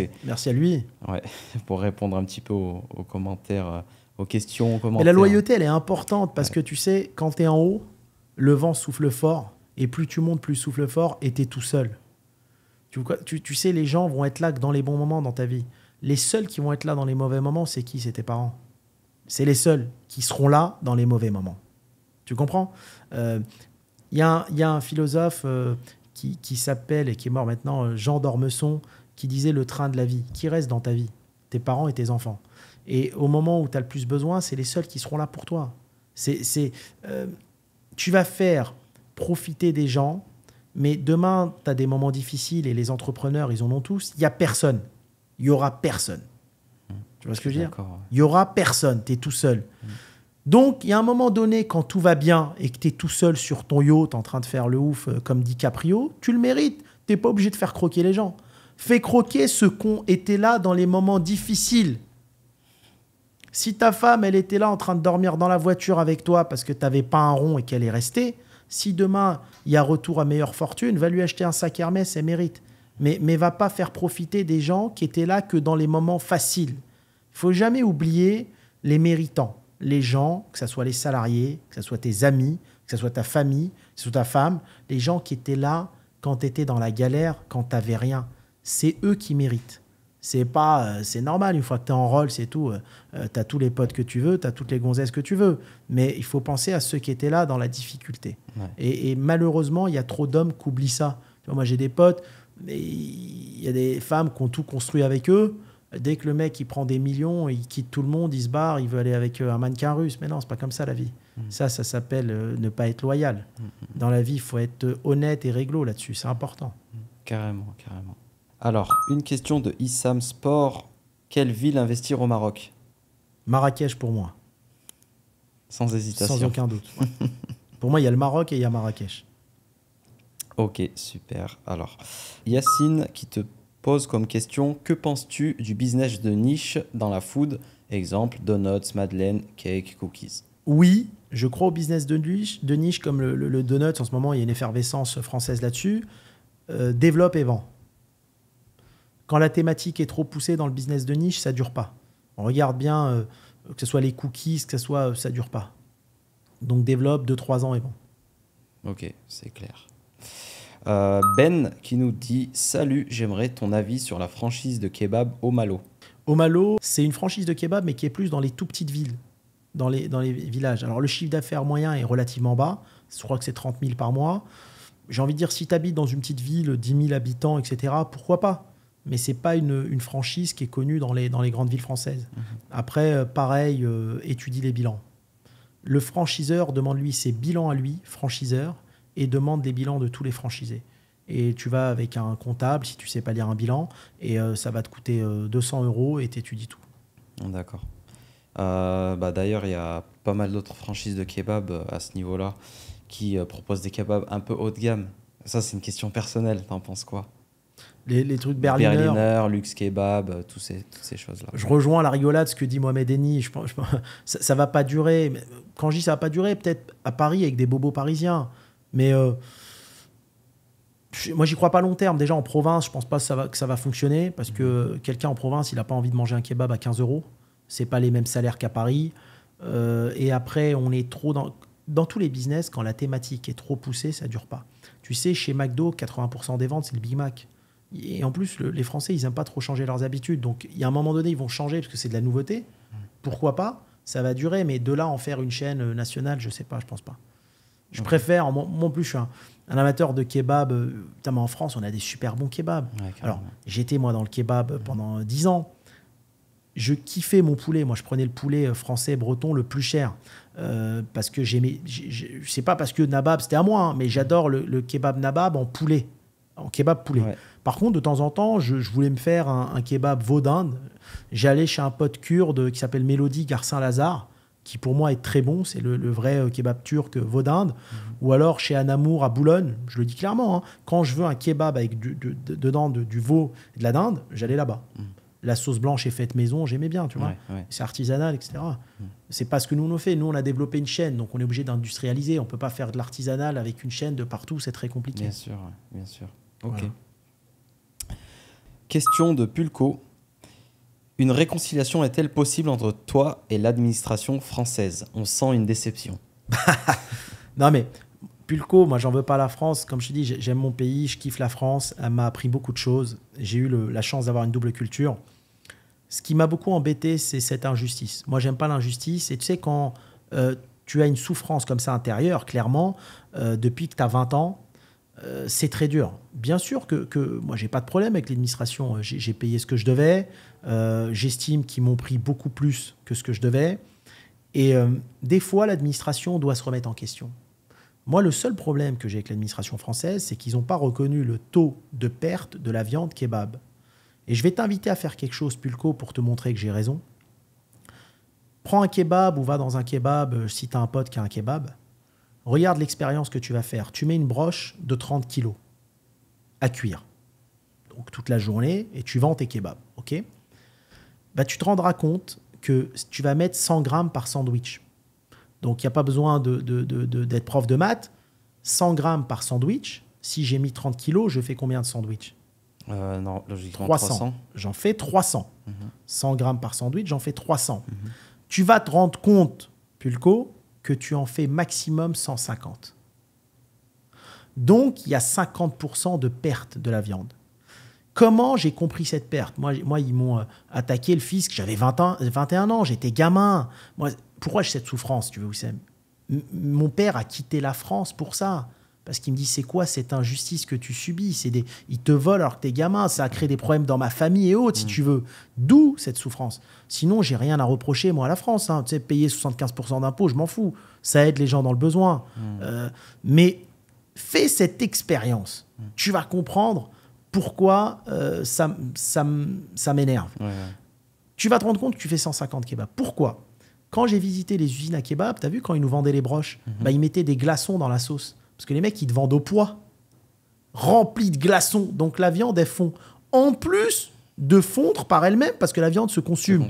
S2: à lui.
S1: Ouais, pour répondre un petit peu aux commentaires, aux questions, aux commentaires.
S2: Mais la loyauté, elle est importante, parce que tu sais, quand tu es en haut, le vent souffle fort, et plus tu montes, plus il souffle fort, et tu es tout seul. Tu sais, les gens vont être là que dans les bons moments dans ta vie. Les seuls qui vont être là dans les mauvais moments, c'est qui? C'est tes parents. C'est les seuls qui seront là dans les mauvais moments. Tu comprends? Y a un philosophe qui s'appelle, et qui est mort maintenant, Jean d'Ormesson, qui disait le train de la vie. Qui reste dans ta vie? Tes parents et tes enfants. Et au moment où tu as le plus besoin, c'est les seuls qui seront là pour toi. Tu vas faire profiter des gens, mais demain, tu as des moments difficiles et les entrepreneurs, ils en ont tous. Il n'y a personne. Il n'y aura personne. Tu vois ce que je veux dire? Il n'y aura personne. Tu es tout seul. Donc, il y a un moment donné, quand tout va bien et que tu es tout seul sur ton yacht en train de faire le ouf comme DiCaprio, tu le mérites. Tu n'es pas obligé de faire croquer les gens. Fais croquer ceux qui ont été là dans les moments difficiles. Si ta femme, elle était là en train de dormir dans la voiture avec toi parce que tu n'avais pas un rond et qu'elle est restée, si demain, il y a retour à meilleure fortune, va lui acheter un sac Hermès, elle mérite. Mais va pas faire profiter des gens qui étaient là que dans les moments faciles. Il faut jamais oublier les méritants. Les gens, que ce soit les salariés, que ce soit tes amis, que ce soit ta famille, que ce soit ta femme, les gens qui étaient là quand tu étais dans la galère, quand tu n'avais rien. C'est eux qui méritent. C'est normal, une fois que tu es en rôle, c'est tout. Tu as tous les potes que tu veux, tu as toutes les gonzesses que tu veux. Mais il faut penser à ceux qui étaient là dans la difficulté. Ouais. Et malheureusement, il y a trop d'hommes qui oublient ça. Moi, j'ai des potes, mais il y a des femmes qui ont tout construit avec eux. Dès que le mec il prend des millions, il quitte tout le monde, il se barre, il veut aller avec un mannequin russe. Mais non, c'est pas comme ça la vie. Ça s'appelle ne pas être loyal. Dans la vie, il faut être honnête et réglo là-dessus. C'est important.
S1: Carrément, carrément. Alors, une question de Issam Sport. Quelle ville investir au Maroc?
S2: Marrakech pour moi.
S1: Sans hésitation.
S2: Sans aucun doute. Ouais. Pour moi, il y a le Maroc et il y a Marrakech.
S1: Ok, super. Alors, Yacine qui te pose comme question, que penses-tu du business de niche dans la food? Exemple, donuts, madeleine, cake, cookies.
S2: Oui, je crois au business de niche comme le donut. En ce moment, il y a une effervescence française là-dessus. Développe et vend. Quand la thématique est trop poussée dans le business de niche, ça ne dure pas. On regarde bien, que ce soit les cookies, que ce soit, ça ne dure pas. Donc développe 2-3 ans et bon.
S1: Ok, c'est clair. Ben qui nous dit « Salut, j'aimerais ton avis sur la franchise de kebab Au Malo ».
S2: Au Malo, c'est une franchise de kebab, mais qui est plus dans les tout petites villes, dans les villages. Alors le chiffre d'affaires moyen est relativement bas. Je crois que c'est 30 000 par mois. J'ai envie de dire, si tu habites dans une petite ville, 10 000 habitants, etc., pourquoi pas? Mais ce n'est pas une franchise qui est connue dans les grandes villes françaises. Après, pareil, étudie les bilans. Le franchiseur demande lui ses bilans à lui, franchiseur, et demande des bilans de tous les franchisés. Et tu vas avec un comptable, si tu ne sais pas lire un bilan, et ça va te coûter 200 € et tu étudies tout.
S1: D'accord. D'ailleurs, il y a pas mal d'autres franchises de kebab à ce niveau-là qui proposent des kebabs un peu haut de gamme. Ça, c'est une question personnelle. T'en penses quoi?
S2: Les trucs Berliner,
S1: Luxe Kebab, toutes ces choses-là.
S2: Je rejoins la rigolade, ce que dit Mohamed Eni. Ça va pas durer. Quand je dis ça va pas durer, peut-être à Paris avec des bobos parisiens. Mais moi, j'y crois pas à long terme. Déjà, en province, je pense pas que ça va fonctionner parce que quelqu'un en province, il n'a pas envie de manger un kebab à 15 €. C'est pas les mêmes salaires qu'à Paris. Et après, on est trop dans tous les business, quand la thématique est trop poussée, ça dure pas. Tu sais, chez McDo, 80% des ventes, c'est le Big Mac. Et en plus, les Français, ils n'aiment pas trop changer leurs habitudes. Donc, il y a un moment donné, ils vont changer parce que c'est de la nouveauté. Pourquoi pas? Ça va durer. Mais de là, en faire une chaîne nationale, je sais pas, je pense pas. Je préfère, moi en plus, je suis un amateur de kebab. Notamment en France, on a des super bons kebabs. Ouais, alors, j'étais, moi, dans le kebab pendant 10 ans. Je kiffais mon poulet. Moi, je prenais le poulet français, breton, le plus cher. Parce que j'aimais... C'est pas parce que Nabab, c'était à moi, hein, mais j'adore le kebab Nabab en poulet. en kebab poulet.
S1: Ouais.
S2: Par contre, de temps en temps, je voulais me faire un kebab veau d'Inde. J'allais chez un pote kurde qui s'appelle Mélodie Garcin-Lazare, qui pour moi est très bon. C'est le vrai kebab turc veau d'Inde. Ou alors chez Anamour à Boulogne, je le dis clairement, hein, quand je veux un kebab avec dedans du veau et de la dinde, j'allais là-bas. La sauce blanche est faite maison, j'aimais bien, tu vois.
S1: Ouais.
S2: C'est artisanal, etc. C'est pas ce que nous on fait. Nous, on a développé une chaîne, donc on est obligé d'industrialiser. On peut pas faire de l'artisanal avec une chaîne de partout, c'est très compliqué.
S1: Bien sûr, bien sûr. Ok.
S2: Voilà.
S1: Question de Pulco. Une réconciliation est-elle possible entre toi et l'administration française? On sent une déception.
S2: Non, mais Pulco, moi, j'en veux pas à la France. Comme je te dis, j'aime mon pays, je kiffe la France. Elle m'a appris beaucoup de choses. J'ai eu la chance d'avoir une double culture. Ce qui m'a beaucoup embêté, c'est cette injustice. Moi, j'aime pas l'injustice. Et tu sais, quand tu as une souffrance comme ça intérieure, clairement, depuis que tu as 20 ans, c'est très dur. Bien sûr que moi, j'ai pas de problème avec l'administration. J'ai payé ce que je devais. J'estime qu'ils m'ont pris beaucoup plus que ce que je devais. Et des fois, l'administration doit se remettre en question. Moi, le seul problème que j'ai avec l'administration française, c'est qu'ils n'ont pas reconnu le taux de perte de la viande kebab. Et je vais t'inviter à faire quelque chose, Pulco, pour te montrer que j'ai raison. Prends un kebab ou va dans un kebab, si tu as un pote qui a un kebab. Regarde l'expérience que tu vas faire. Tu mets une broche de 30 kilos à cuire. Donc toute la journée, et tu vends tes kebabs. Okay, bah, tu te rendras compte que tu vas mettre 100 grammes par sandwich. Donc, il n'y a pas besoin d'être prof de maths. 100 grammes par sandwich. Si j'ai mis 30 kilos, je fais combien de sandwichs?
S1: Non, logiquement
S2: 300. J'en fais 300. 100 grammes par sandwich, j'en fais 300. Tu vas te rendre compte, Pulco, que tu en fais maximum 150. Donc, il y a 50% de perte de la viande. Comment j'ai compris cette perte? Moi, ils m'ont attaqué le fisc. J'avais 21 ans, j'étais gamin. Moi, pourquoi j'ai cette souffrance, tu veux, Wissem? Mon père a quitté la France pour ça. Parce qu'il me dit, c'est quoi cette injustice que tu subis? Ils te volent alors que t'es gamin. Ça a créé des problèmes dans ma famille et autres, si tu veux. D'où cette souffrance. Sinon, j'ai rien à reprocher, moi, à la France. Hein. Tu sais, payer 75% d'impôts, je m'en fous. Ça aide les gens dans le besoin. Mais fais cette expérience. Tu vas comprendre pourquoi ça m'énerve. Ouais. Tu vas te rendre compte que tu fais 150 kebabs. Pourquoi? Quand j'ai visité les usines à kebab, tu as vu quand ils nous vendaient les broches, bah, ils mettaient des glaçons dans la sauce. Parce que les mecs, ils te vendent au poids, remplis de glaçons. Donc la viande, elle fond. En plus de fondre par elle-même, parce que la viande se consume.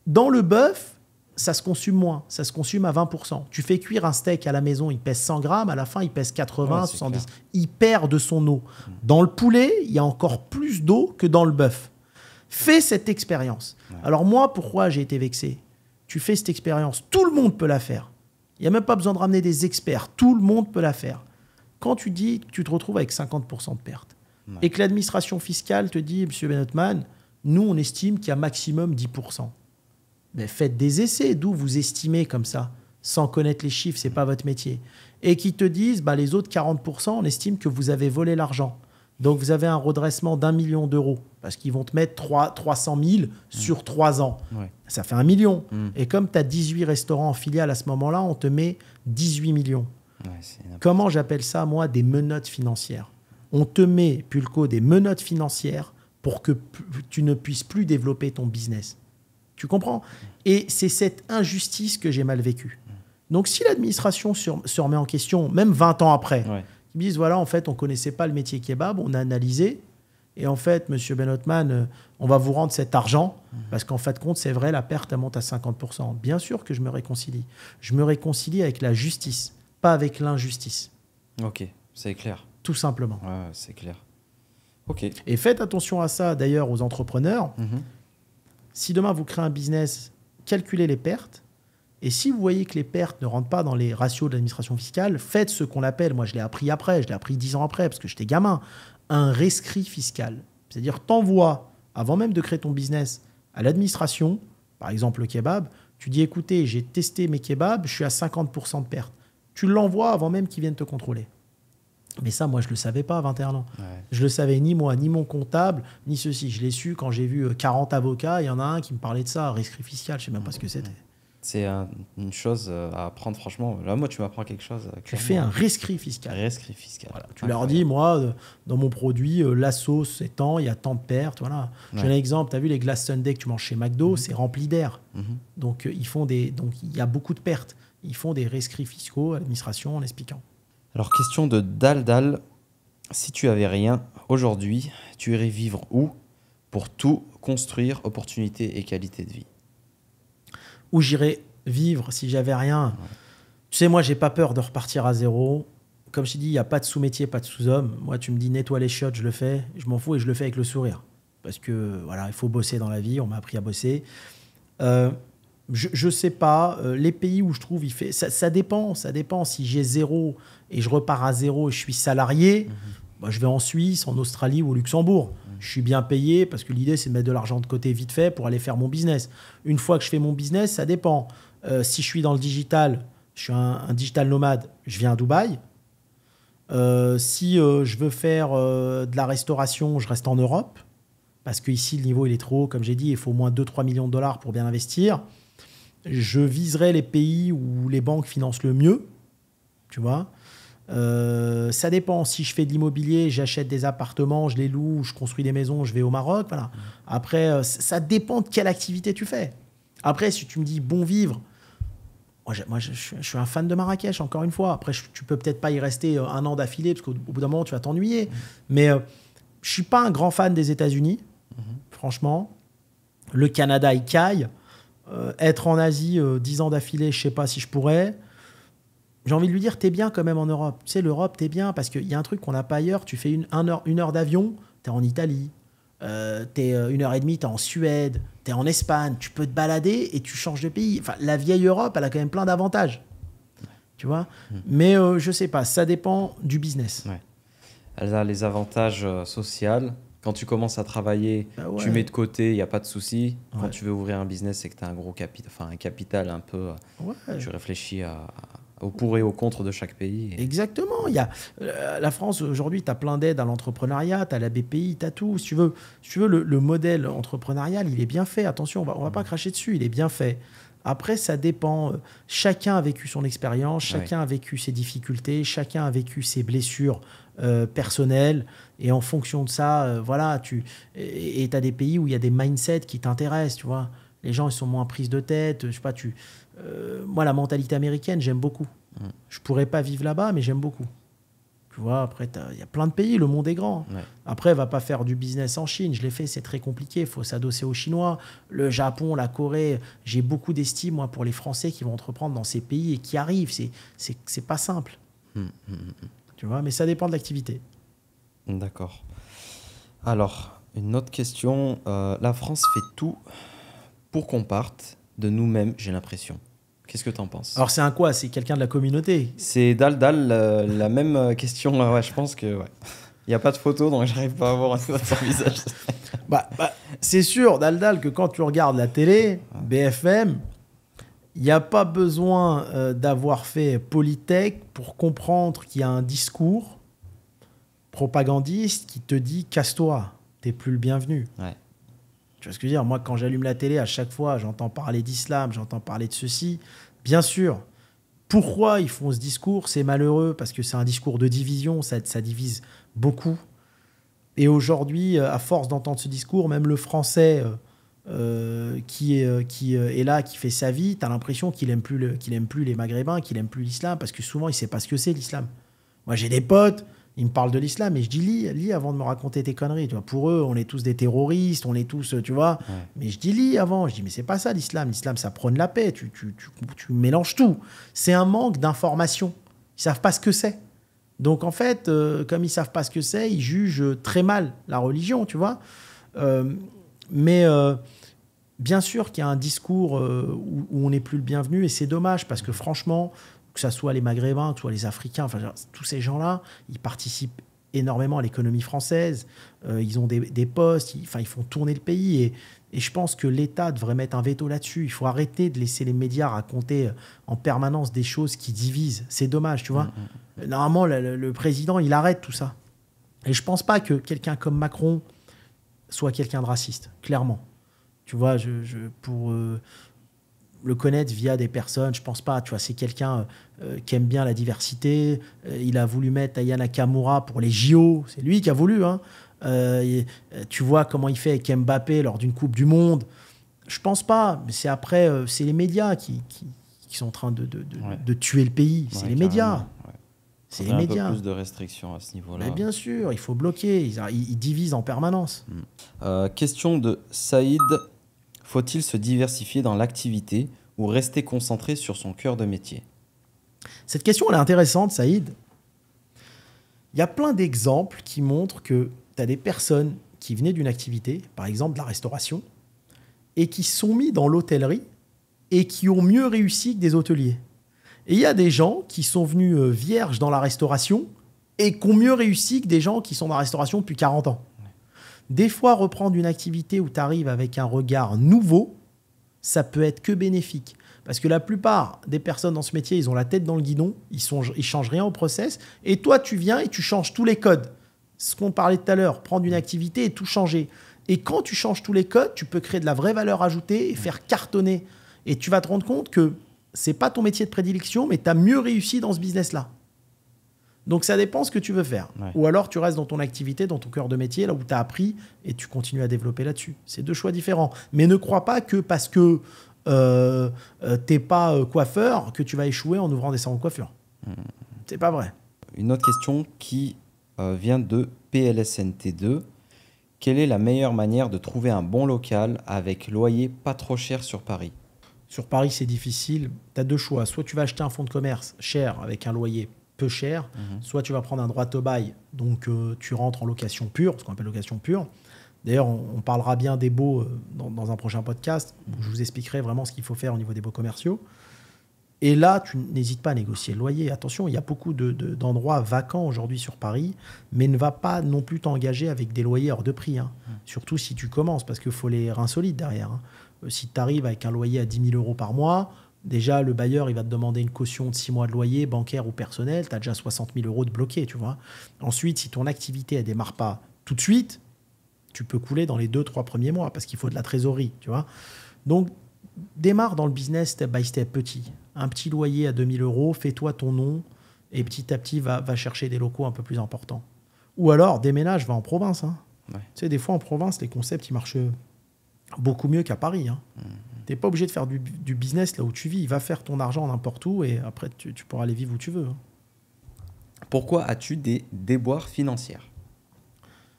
S2: Dans le bœuf, ça se consume moins. Ça se consume à 20%. Tu fais cuire un steak à la maison, il pèse 100 grammes. À la fin, il pèse 80, 70. Clair. Il perd de son eau. Dans le poulet, il y a encore plus d'eau que dans le bœuf. Fais cette expérience. Ouais. Alors moi, pourquoi j'ai été vexé? Tu fais cette expérience. Tout le monde peut la faire. Il n'y a même pas besoin de ramener des experts. Tout le monde peut la faire. Quand tu dis que tu te retrouves avec 50% de perte et que l'administration fiscale te dit, M. Benotman, nous, on estime qu'il y a maximum 10%. Mais faites des essais. D'où vous estimez comme ça, sans connaître les chiffres, ce n'est pas votre métier. Et qui te disent, bah, les autres 40%, on estime que vous avez volé l'argent. Donc, vous avez un redressement d'1 million d'euros parce qu'ils vont te mettre 300 000 sur 3 ans. Ouais. Ça fait 1 million. Et comme tu as 18 restaurants en filiale à ce moment-là, on te met 18 millions. Ouais, comment j'appelle ça, moi, des menottes financières? On te met, Pulco, des menottes financières pour que tu ne puisses plus développer ton business. Tu comprends? Et c'est cette injustice que j'ai mal vécue. Donc, si l'administration se remet en question, même 20 ans après, ils me disent, voilà, en fait, on ne connaissait pas le métier kebab, on a analysé, et en fait, monsieur Benotman, on va vous rendre cet argent, parce qu'en fait, compte, c'est vrai, la perte, elle monte à 50%. Bien sûr que je me réconcilie. Je me réconcilie avec la justice, pas avec l'injustice.
S1: Ok, c'est clair.
S2: Tout simplement.
S1: Ouais, c'est clair. Ok.
S2: Et faites attention à ça, d'ailleurs, aux entrepreneurs. Si demain, vous créez un business, calculez les pertes. Et si vous voyez que les pertes ne rentrent pas dans les ratios de l'administration fiscale, faites ce qu'on appelle, moi je l'ai appris après, je l'ai appris 10 ans après, parce que j'étais gamin, un rescrit fiscal. C'est-à-dire, t'envoies, avant même de créer ton business, à l'administration, par exemple le kebab, tu dis, écoutez, j'ai testé mes kebabs, je suis à 50% de perte. Tu l'envoies avant même qu'ils viennent te contrôler. Mais ça, moi, je ne le savais pas à 21 ans. Ouais. Je ne le savais ni moi, ni mon comptable, ni ceci. Je l'ai su quand j'ai vu 40 avocats. Il y en a un qui me parlait de ça, rescrit fiscal. Je ne sais même pas ce que c'était.
S1: C'est une chose à apprendre, franchement. Là, moi, tu m'apprends quelque chose.
S2: Tu fais un rescrit fiscal.
S1: Rescrit fiscal.
S2: Voilà. Tu leur dis, moi, dans mon produit, la sauce, c'est tant, il y a tant de pertes. Voilà. J'ai un exemple, tu as vu les glaces Sunday que tu manges chez McDo, c'est rempli d'air. Donc, donc, il y a beaucoup de pertes. Ils font des rescrits fiscaux à l'administration en expliquant.
S1: Alors, question de Daldal. Si tu avais rien aujourd'hui, tu irais vivre où pour tout construire, opportunité et qualité de vie?
S2: Où j'irais vivre si j'avais rien. Tu sais, moi, j'ai pas peur de repartir à zéro. Comme je t'ai dit, il n'y a pas de sous-métier, pas de sous-homme. Moi, tu me dis nettoie les chiottes, je le fais. Je m'en fous et je le fais avec le sourire. Parce que, voilà, il faut bosser dans la vie. On m'a appris à bosser. Je sais pas. Les pays où je trouve, ça dépend. Ça dépend. Si j'ai zéro et je repars à zéro et je suis salarié, bah, je vais en Suisse, en Australie ou au Luxembourg. Je suis bien payé parce que l'idée, c'est de mettre de l'argent de côté vite fait pour aller faire mon business. Une fois que je fais mon business, ça dépend. Si je suis dans le digital, je suis un digital nomade, je viens à Dubaï. Si je veux faire de la restauration, je reste en Europe. Parce qu'ici, le niveau il est trop haut. Comme j'ai dit, il faut au moins 2-3 millions de dollars pour bien investir. Je viserai les pays où les banques financent le mieux. Tu vois. Ça dépend. Si je fais de l'immobilier, j'achète des appartements, je les loue, je construis des maisons, je vais au Maroc. Voilà. Après, ça dépend de quelle activité tu fais. Après, si tu me dis bon vivre, moi je suis un fan de Marrakech, encore une fois. Après, tu peux peut-être pas y rester un an d'affilée, parce qu'au bout d'un moment, tu vas t'ennuyer. Mais je suis pas un grand fan des États-Unis, franchement. Le Canada, il caille. Être en Asie 10 ans d'affilée, je sais pas si je pourrais. J'ai envie de lui dire, t'es bien quand même en Europe. Tu sais, l'Europe, t'es bien parce qu'il y a un truc qu'on n'a pas ailleurs. Tu fais une heure d'avion, t'es en Italie. T'es 1h30, t'es en Suède, t'es en Espagne. Tu peux te balader et tu changes de pays. Enfin, la vieille Europe, elle a quand même plein d'avantages. Tu vois. Mais je sais pas, ça dépend du business.
S1: Ouais. Elle a les avantages sociaux. Quand tu commences à travailler, tu mets de côté, il n'y a pas de souci. Quand tu veux ouvrir un business, c'est que tu as un gros capital, enfin un capital un peu. Tu réfléchis au pour et au contre de chaque pays.
S2: Exactement. Il y a, la France, aujourd'hui, tu as plein d'aides à l'entrepreneuriat, tu as la BPI, tu as tout. Si tu veux le modèle entrepreneurial, il est bien fait. Attention, on va pas cracher dessus, il est bien fait. Après, ça dépend. Chacun a vécu son expérience, chacun a vécu ses difficultés, chacun a vécu ses blessures personnelles. Et en fonction de ça, voilà, tu as des pays où il y a des mindsets qui t'intéressent, tu vois. Les gens, ils sont moins prises de tête. Je sais pas, moi, la mentalité américaine, j'aime beaucoup. Je pourrais pas vivre là-bas, mais j'aime beaucoup. Tu vois, après, il y a plein de pays, le monde est grand. Ouais. Après, va pas faire du business en Chine. Je l'ai fait, c'est très compliqué. Il faut s'adosser aux Chinois. Le Japon, la Corée, j'ai beaucoup d'estime, moi, pour les Français qui vont entreprendre dans ces pays et qui arrivent. C'est pas simple. Tu vois, mais ça dépend de l'activité.
S1: D'accord. Alors, une autre question. La France fait tout pour qu'on parte de nous-mêmes, j'ai l'impression. Qu'est-ce que tu en penses?
S2: Alors, c'est un quoi? C'est quelqu'un de la communauté?
S1: C'est Daldal, la même question. Ouais, je pense que... Ouais. Il n'y a pas de photo, donc j'arrive pas à voir son visage.
S2: C'est sûr, Daldal, que quand tu regardes la télé, BFM, il n'y a pas besoin d'avoir fait Polytech pour comprendre qu'il y a un discours propagandiste qui te dit « casse-toi, t'es plus le bienvenu ».
S1: Ouais.
S2: Tu vois ce que je veux dire? Moi, quand j'allume la télé, à chaque fois, j'entends parler d'islam, j'entends parler de ceci. Bien sûr, pourquoi ils font ce discours? C'est malheureux parce que c'est un discours de division, ça divise beaucoup. Et aujourd'hui, à force d'entendre ce discours, même le français qui est là, qui fait sa vie, tu as l'impression qu'il aime plus les Maghrébins, qu'il aime plus l'islam, parce que souvent, il ne sait pas ce que c'est l'islam. Moi, j'ai des potes, ils me parlent de l'islam et je dis lis avant de me raconter tes conneries. Tu vois, pour eux, on est tous des terroristes, on est tous, tu vois. Ouais. Mais je dis lis avant. Je dis mais c'est pas ça l'islam. L'islam, ça prône la paix. Tu mélanges tout. C'est un manque d'information. Ils savent pas ce que c'est. Donc en fait, comme ils savent pas ce que c'est, ils jugent très mal la religion, tu vois. Mais bien sûr qu'il y a un discours où on n'est plus le bienvenu et c'est dommage parce que franchement, que ce soit les Maghrébins, que ce soit les Africains, enfin, tous ces gens-là, ils participent énormément à l'économie française, ils ont des postes, ils font tourner le pays et je pense que l'État devrait mettre un veto là-dessus. Il faut arrêter de laisser les médias raconter en permanence des choses qui divisent. C'est dommage, tu vois. Normalement, le président, il arrête tout ça. Et je ne pense pas que quelqu'un comme Macron soit quelqu'un de raciste, clairement. Tu vois, le connaître via des personnes, je pense pas. Tu vois, c'est quelqu'un qui aime bien la diversité. Il a voulu mettre Aya Nakamura pour les JO. C'est lui qui a voulu. Hein. Tu vois comment il fait avec Mbappé lors d'une Coupe du Monde. Je pense pas. Mais c'est après, c'est les médias qui sont en train de tuer le pays. C'est les médias. Ouais. C'est les médias.
S1: Un peu plus de restrictions à ce niveau-là.
S2: Mais bien sûr, il faut bloquer. Ils divisent en permanence.
S1: Question de Saïd. Faut-il se diversifier dans l'activité ou rester concentré sur son cœur de métier?
S2: Cette question, elle est intéressante, Saïd. Il y a plein d'exemples qui montrent que tu as des personnes qui venaient d'une activité, par exemple de la restauration, et qui sont mis dans l'hôtellerie et qui ont mieux réussi que des hôteliers. Et il y a des gens qui sont venus vierges dans la restauration et qui ont mieux réussi que des gens qui sont dans la restauration depuis 40 ans. Des fois, reprendre une activité où tu arrives avec un regard nouveau, ça peut être que bénéfique. Parce que la plupart des personnes dans ce métier, ils ont la tête dans le guidon, ils changent rien au process. Et toi, tu viens et tu changes tous les codes. Ce qu'on parlait tout à l'heure, prendre une activité et tout changer. Et quand tu changes tous les codes, tu peux créer de la vraie valeur ajoutée et faire cartonner. Et tu vas te rendre compte que c'est pas ton métier de prédilection, mais tu as mieux réussi dans ce business-là. Donc, ça dépend ce que tu veux faire. Ouais. Ou alors, tu restes dans ton activité, dans ton cœur de métier, là où tu as appris, et tu continues à développer là-dessus. C'est deux choix différents. Mais ne crois pas que parce que tu n'es pas coiffeur, que tu vas échouer en ouvrant des salons de coiffure. C'est pas vrai.
S1: Une autre question qui vient de PLSNT2. Quelle est la meilleure manière de trouver un bon local avec loyer pas trop cher sur Paris?
S2: Sur Paris, c'est difficile. Tu as deux choix. Soit tu vas acheter un fonds de commerce cher avec un loyer peu cher, soit tu vas prendre un droit au bail, donc tu rentres en location pure, ce qu'on appelle location pure. D'ailleurs, on parlera bien des baux dans un prochain podcast, où je vous expliquerai vraiment ce qu'il faut faire au niveau des baux commerciaux. Et là, tu n'hésites pas à négocier le loyer. Attention, il y a beaucoup d'endroits vacants aujourd'hui sur Paris, mais ne va pas non plus t'engager avec des loyers hors de prix. Hein. Surtout si tu commences, parce qu'il faut les reins solides derrière. Hein. Si tu arrives avec un loyer à 10 000 € par mois, déjà, le bailleur, il va te demander une caution de 6 mois de loyer, bancaire ou personnel. Tu as déjà 60 000 € de bloqué, tu vois. Ensuite, si ton activité ne démarre pas tout de suite, tu peux couler dans les 2-3 premiers mois parce qu'il faut de la trésorerie, tu vois. Donc, démarre dans le business step by step, petit. Un petit loyer à 2 000 €, fais-toi ton nom et petit à petit, va chercher des locaux un peu plus importants. Ou alors, déménage, va en province. Hein. Ouais. Tu sais, des fois, en province, les concepts, ils marchent beaucoup mieux qu'à Paris. Hein. Tu n'es pas obligé de faire du business là où tu vis. Va faire ton argent n'importe où et après, tu pourras aller vivre où tu veux. Hein.
S1: Pourquoi as-tu des déboires financiers?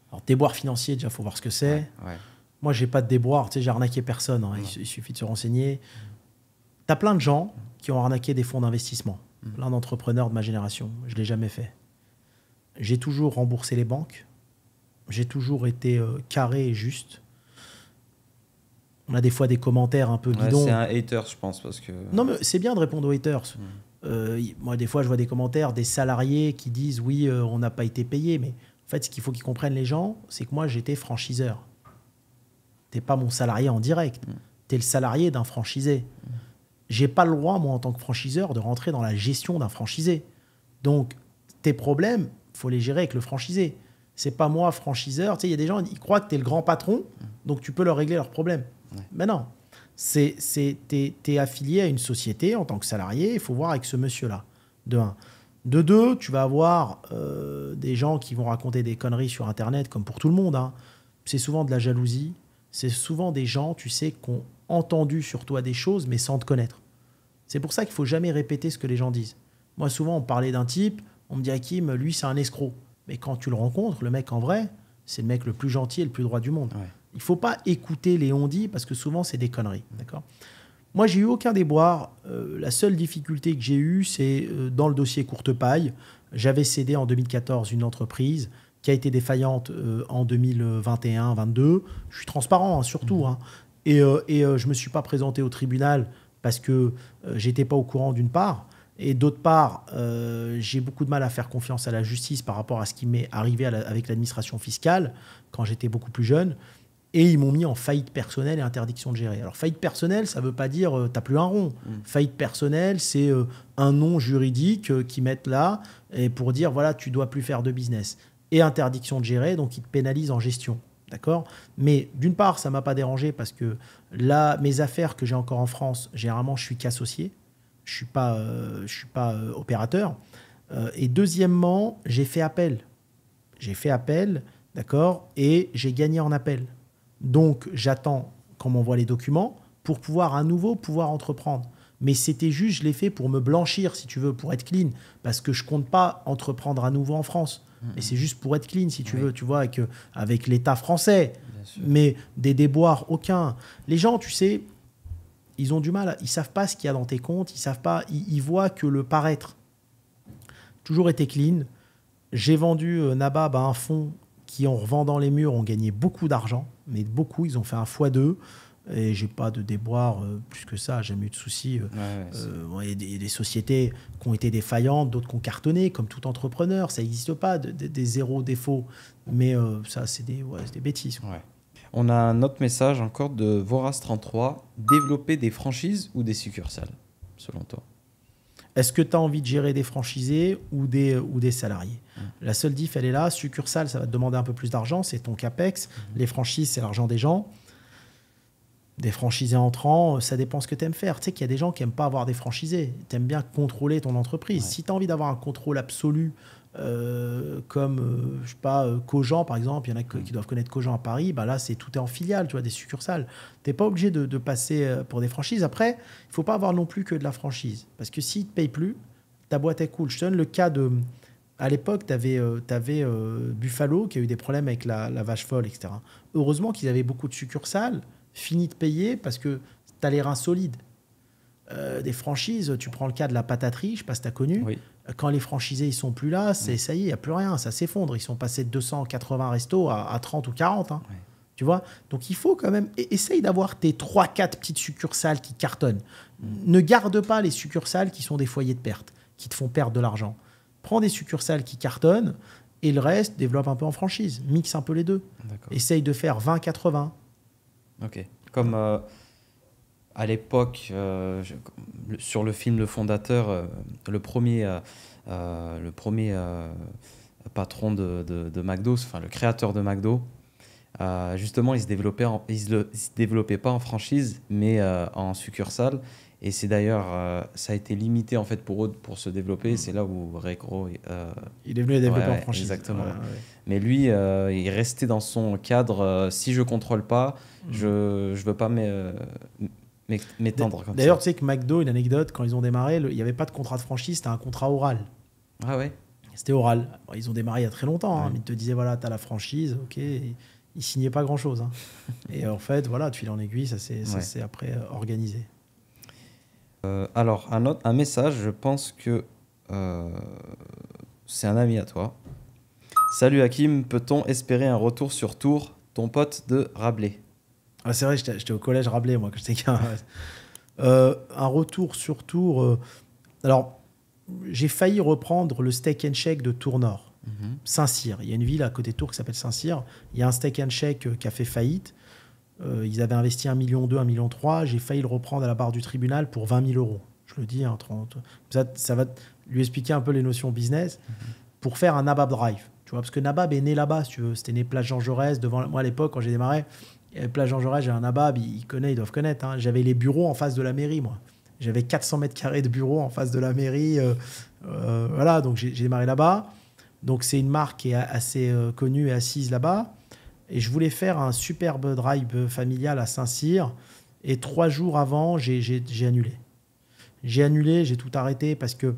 S2: Alors, déboires financiers, déjà, il faut voir ce que c'est. Ouais. Moi, je n'ai pas de déboires. Tu sais, j'ai arnaqué personne. Hein. Il suffit de se renseigner. Tu as plein de gens qui ont arnaqué des fonds d'investissement. Plein d'entrepreneurs de ma génération. Je ne l'ai jamais fait. J'ai toujours remboursé les banques. J'ai toujours été carré et juste. On a des fois des commentaires un peu bidons.
S1: C'est un hater, je pense. Parce que...
S2: Non, mais c'est bien de répondre aux haters. Moi, des fois, je vois des commentaires des salariés qui disent « Oui, on n'a pas été payé. » Mais en fait, ce qu'il faut qu'ils comprennent les gens, c'est que moi, j'étais franchiseur. Tu n'es pas mon salarié en direct. Tu es le salarié d'un franchisé. Je n'ai pas le droit, moi, en tant que franchiseur, de rentrer dans la gestion d'un franchisé. Donc, tes problèmes, il faut les gérer avec le franchisé. C'est pas moi, franchiseur. Tu sais, il y a des gens, ils croient que tu es le grand patron, donc tu peux leur régler leurs problèmes. Ouais. Mais non. Tu es affilié à une société en tant que salarié. Il faut voir avec ce monsieur-là, de 1. De 2, tu vas avoir des gens qui vont raconter des conneries sur Internet, comme pour tout le monde. Hein. C'est souvent de la jalousie. C'est souvent des gens, tu sais, qui ont entendu sur toi des choses, mais sans te connaître. C'est pour ça qu'il ne faut jamais répéter ce que les gens disent. Moi, souvent, on parlait d'un type, on me dit « Hakim, lui, c'est un escroc ». Mais quand tu le rencontres, le mec, en vrai, c'est le mec le plus gentil et le plus droit du monde. Ouais. Il ne faut pas écouter les on-dit, parce que souvent, c'est des conneries. D'accord ? Moi, j'ai eu aucun déboire. La seule difficulté que j'ai eue, c'est dans le dossier courte paille. J'avais cédé en 2014 une entreprise qui a été défaillante en 2021-22. Je suis transparent, hein, surtout. Hein. Et je ne me suis pas présenté au tribunal parce que je n'étais pas au courant, d'une part. Et d'autre part, j'ai beaucoup de mal à faire confiance à la justice par rapport à ce qui m'est arrivé avec l'administration fiscale quand j'étais beaucoup plus jeune. Et ils m'ont mis en faillite personnelle et interdiction de gérer. Alors, faillite personnelle, ça ne veut pas dire tu n'as plus un rond. Faillite personnelle, c'est un nom juridique qu'ils mettent là et pour dire, voilà, tu ne dois plus faire de business. Et interdiction de gérer, donc ils te pénalisent en gestion. D'accord? Mais d'une part, ça ne m'a pas dérangé parce que là, mes affaires que j'ai encore en France, généralement, je suis qu'associé. Je ne suis pas opérateur. Et deuxièmement, j'ai fait appel. J'ai fait appel, d'accord? Et j'ai gagné en appel. Donc, j'attends qu'on m'envoie les documents pour pouvoir à nouveau pouvoir entreprendre. Mais c'était juste, je l'ai fait pour me blanchir, si tu veux, pour être clean. Parce que je ne compte pas entreprendre à nouveau en France. Mais c'est juste pour être clean, si tu veux, tu vois, avec l'État français. Mais des déboires, aucun. Les gens, tu sais, ils ont du mal. Ils ne savent pas ce qu'il y a dans tes comptes. Ils savent pas. Ils voient que le paraître. Toujours été clean. J'ai vendu Nabab à un fonds qui, en revendant les murs, ont gagné beaucoup d'argent. Mais beaucoup. Ils ont fait un x2. Et j'ai pas de déboire plus que ça, j'ai jamais eu de soucis. Il y a des sociétés qui ont été défaillantes, d'autres qui ont cartonné, comme tout entrepreneur. Ça n'existe pas, des zéros défauts. Mais ça, c'est des bêtises.
S1: Ouais. On a un autre message encore de Voras33. Développer des franchises ou des succursales, selon toi?
S2: Est-ce que tu as envie de gérer des franchisés ou des salariés? La seule diff, elle est là. Succursale, ça va te demander un peu plus d'argent, c'est ton CAPEX. Les franchises, c'est l'argent des gens. Des franchisés entrants, ça dépend ce que tu aimes faire. Tu sais qu'il y a des gens qui n'aiment pas avoir des franchisés. Tu aimes bien contrôler ton entreprise. Si tu as envie d'avoir un contrôle absolu, comme, je sais pas, Cogent, par exemple, il y en a qui doivent connaître Cogent à Paris, bah là, tout est en filiale, tu vois, des succursales. Tu n'es pas obligé de passer pour des franchises. Après, il ne faut pas avoir non plus que de la franchise. Parce que s'ils ne te payent plus, ta boîte est cool. Je te donne le cas de... À l'époque, tu avais Buffalo qui a eu des problèmes avec la vache folle, etc. Heureusement qu'ils avaient beaucoup de succursales, fini de payer parce que tu as les reins solides. Des franchises, tu prends le cas de la pataterie, je ne sais pas si tu as connu.
S1: Oui.
S2: Quand les franchisés ne sont plus là, ça y est, il n'y a plus rien, ça s'effondre. Ils sont passés de 280 restos à 30 ou 40. Hein. Tu vois? Donc il faut quand même... Essaye d'avoir tes 3-4 petites succursales qui cartonnent. Ne garde pas les succursales qui sont des foyers de perte, qui te font perdre de l'argent. Prends des succursales qui cartonnent et le reste, développe un peu en franchise. Mixe un peu les deux. Essaye de faire 20-80.
S1: Ok. Comme à l'époque, sur le film Le Fondateur, le premier patron de McDo, enfin le créateur de McDo, justement, il se développait pas en franchise, mais en succursale. Et c'est d'ailleurs, ça a été limité en fait pour eux pour se développer. C'est là où Recro
S2: il est venu développer en franchise.
S1: Exactement. Mais lui, il restait dans son cadre. Si je contrôle pas, je veux pas m'étendre comme ça.
S2: D'ailleurs, tu sais que McDo, une anecdote, quand ils ont démarré, il n'y avait pas de contrat de franchise, c'était un contrat oral.
S1: Ah ouais.
S2: C'était oral. Bon, ils ont démarré il y a très longtemps. Hein, mais ils te disaient voilà, tu as la franchise, ok. Ils signaient pas grand chose. Hein. Et en fait, voilà, de fil en aiguille, ça s'est après organisé.
S1: Alors, un message, je pense que c'est un ami à toi. Salut Hakim, peut-on espérer un retour sur Tours, ton pote de Rabelais?
S2: Ah, c'est vrai, j'étais au collège Rabelais, moi, quand j'étais gamin. Un retour sur Tours. Alors, j'ai failli reprendre le Steak and Shake de Tours Nord, Saint-Cyr. Il y a une ville à côté de Tours qui s'appelle Saint-Cyr. Il y a un Steak and Shake qui a fait faillite. Ils avaient investi 1,2 million, 1,3 million. J'ai failli le reprendre à la barre du tribunal pour 20 000 €. Je le dis, hein, 30. Ça va lui expliquer un peu les notions business pour faire un Nabab Drive. Tu vois, parce que Nabab est né là-bas, si tu veux. C'était né Place Jean Jaurès. Moi, à l'époque, quand j'ai démarré, il y avait Place Jean Jaurès, j'ai un Nabab, ils doivent connaître. Hein. J'avais les bureaux en face de la mairie, moi. J'avais 400 mètres carrés de bureaux en face de la mairie. Voilà, donc j'ai démarré là-bas. Donc c'est une marque qui est assez connue et assise là-bas. Et je voulais faire un superbe drive familial à Saint-Cyr. Et 3 jours avant, j'ai annulé. J'ai annulé, j'ai tout arrêté parce que,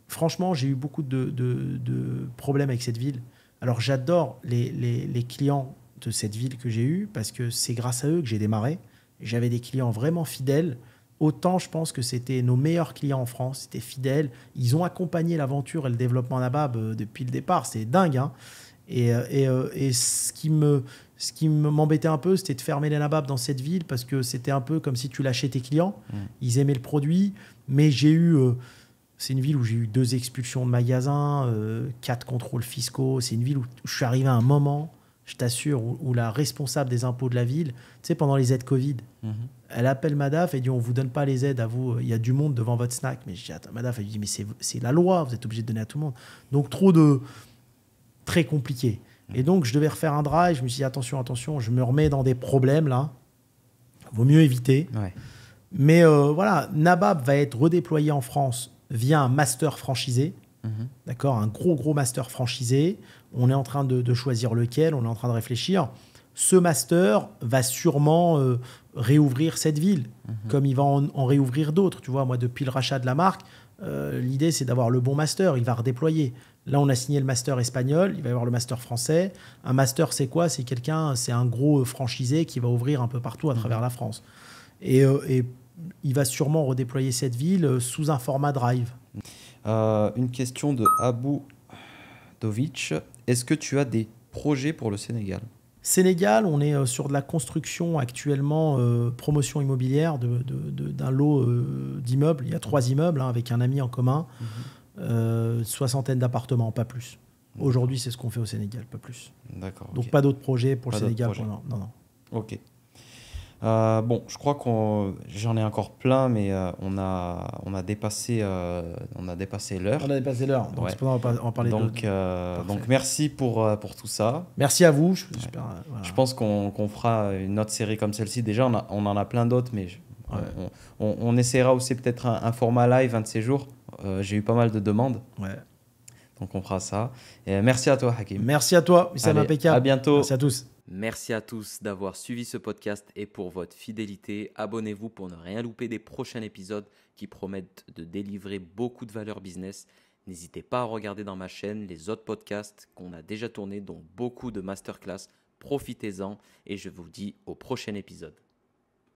S2: franchement, j'ai eu beaucoup de problèmes avec cette ville. Alors, j'adore les clients de cette ville que j'ai eus parce que c'est grâce à eux que j'ai démarré. J'avais des clients vraiment fidèles. Autant, je pense que c'était nos meilleurs clients en France. C'était fidèles. Ils ont accompagné l'aventure et le développement Nabab depuis le départ. C'est dingue, hein. Et ce qui m'embêtait un peu, c'était de fermer les Nabab dans cette ville parce que c'était un peu comme si tu lâchais tes clients. Ils aimaient le produit, mais j'ai eu... c'est une ville où j'ai eu 2 expulsions de magasins, 4 contrôles fiscaux. C'est une ville où je suis arrivé à un moment, je t'assure, où la responsable des impôts de la ville, tu sais, pendant les aides Covid, elle appelle Madaf et dit on ne vous donne pas les aides à vous, il y a du monde devant votre snack. Mais je dis attends, Madaf, elle dit mais c'est la loi, vous êtes obligé de donner à tout le monde. Donc très compliqué. Et donc, je devais refaire un drive. Je me suis dit, attention, je me remets dans des problèmes là. Vaut mieux éviter.
S1: Ouais.
S2: Mais voilà, Nabab va être redéployé en France via un master franchisé. D'accord, un gros master franchisé. On est en train de choisir lequel, on est en train de réfléchir. Ce master va sûrement réouvrir cette ville, comme il va en réouvrir d'autres. Tu vois, moi, depuis le rachat de la marque, l'idée, c'est d'avoir le bon master. Il va redéployer. Là, on a signé le master espagnol, il va y avoir le master français. Un master, c'est quoi? C'est un gros franchisé qui va ouvrir un peu partout à travers la France. Et il va sûrement redéployer cette ville sous un format drive.
S1: Une question de Abou Dovic. Est-ce que tu as des projets pour le Sénégal?
S2: Sénégal, on est sur de la construction actuellement, promotion immobilière d'un lot d'immeubles. Il y a 3 immeubles avec un ami en commun, 60aine d'appartements, pas plus. Aujourd'hui, c'est ce qu'on fait au Sénégal, pas plus.
S1: D'accord.
S2: Donc pas d'autres projets pour le Sénégal. Non.
S1: Ok. Bon, je crois j'en ai encore plein, mais on a dépassé l'heure.
S2: On a dépassé l'heure, donc c'est pour ça qu'on va en parler.
S1: Donc merci pour tout ça.
S2: Merci à vous.
S1: Je pense qu'on fera une autre série comme celle-ci. Déjà, on en a plein d'autres, mais on essaiera aussi peut-être un format live un de ces jours. J'ai eu pas mal de demandes.
S2: Ouais.
S1: Donc on fera ça. Et merci à toi, Hakim.
S2: Merci à toi, Wissam, impeccable.
S1: À bientôt.
S2: Merci à tous.
S3: Merci à tous d'avoir suivi ce podcast et pour votre fidélité. Abonnez-vous pour ne rien louper des prochains épisodes qui promettent de délivrer beaucoup de valeur business. N'hésitez pas à regarder dans ma chaîne les autres podcasts qu'on a déjà tournés, dont beaucoup de masterclass. Profitez-en et je vous dis au prochain épisode.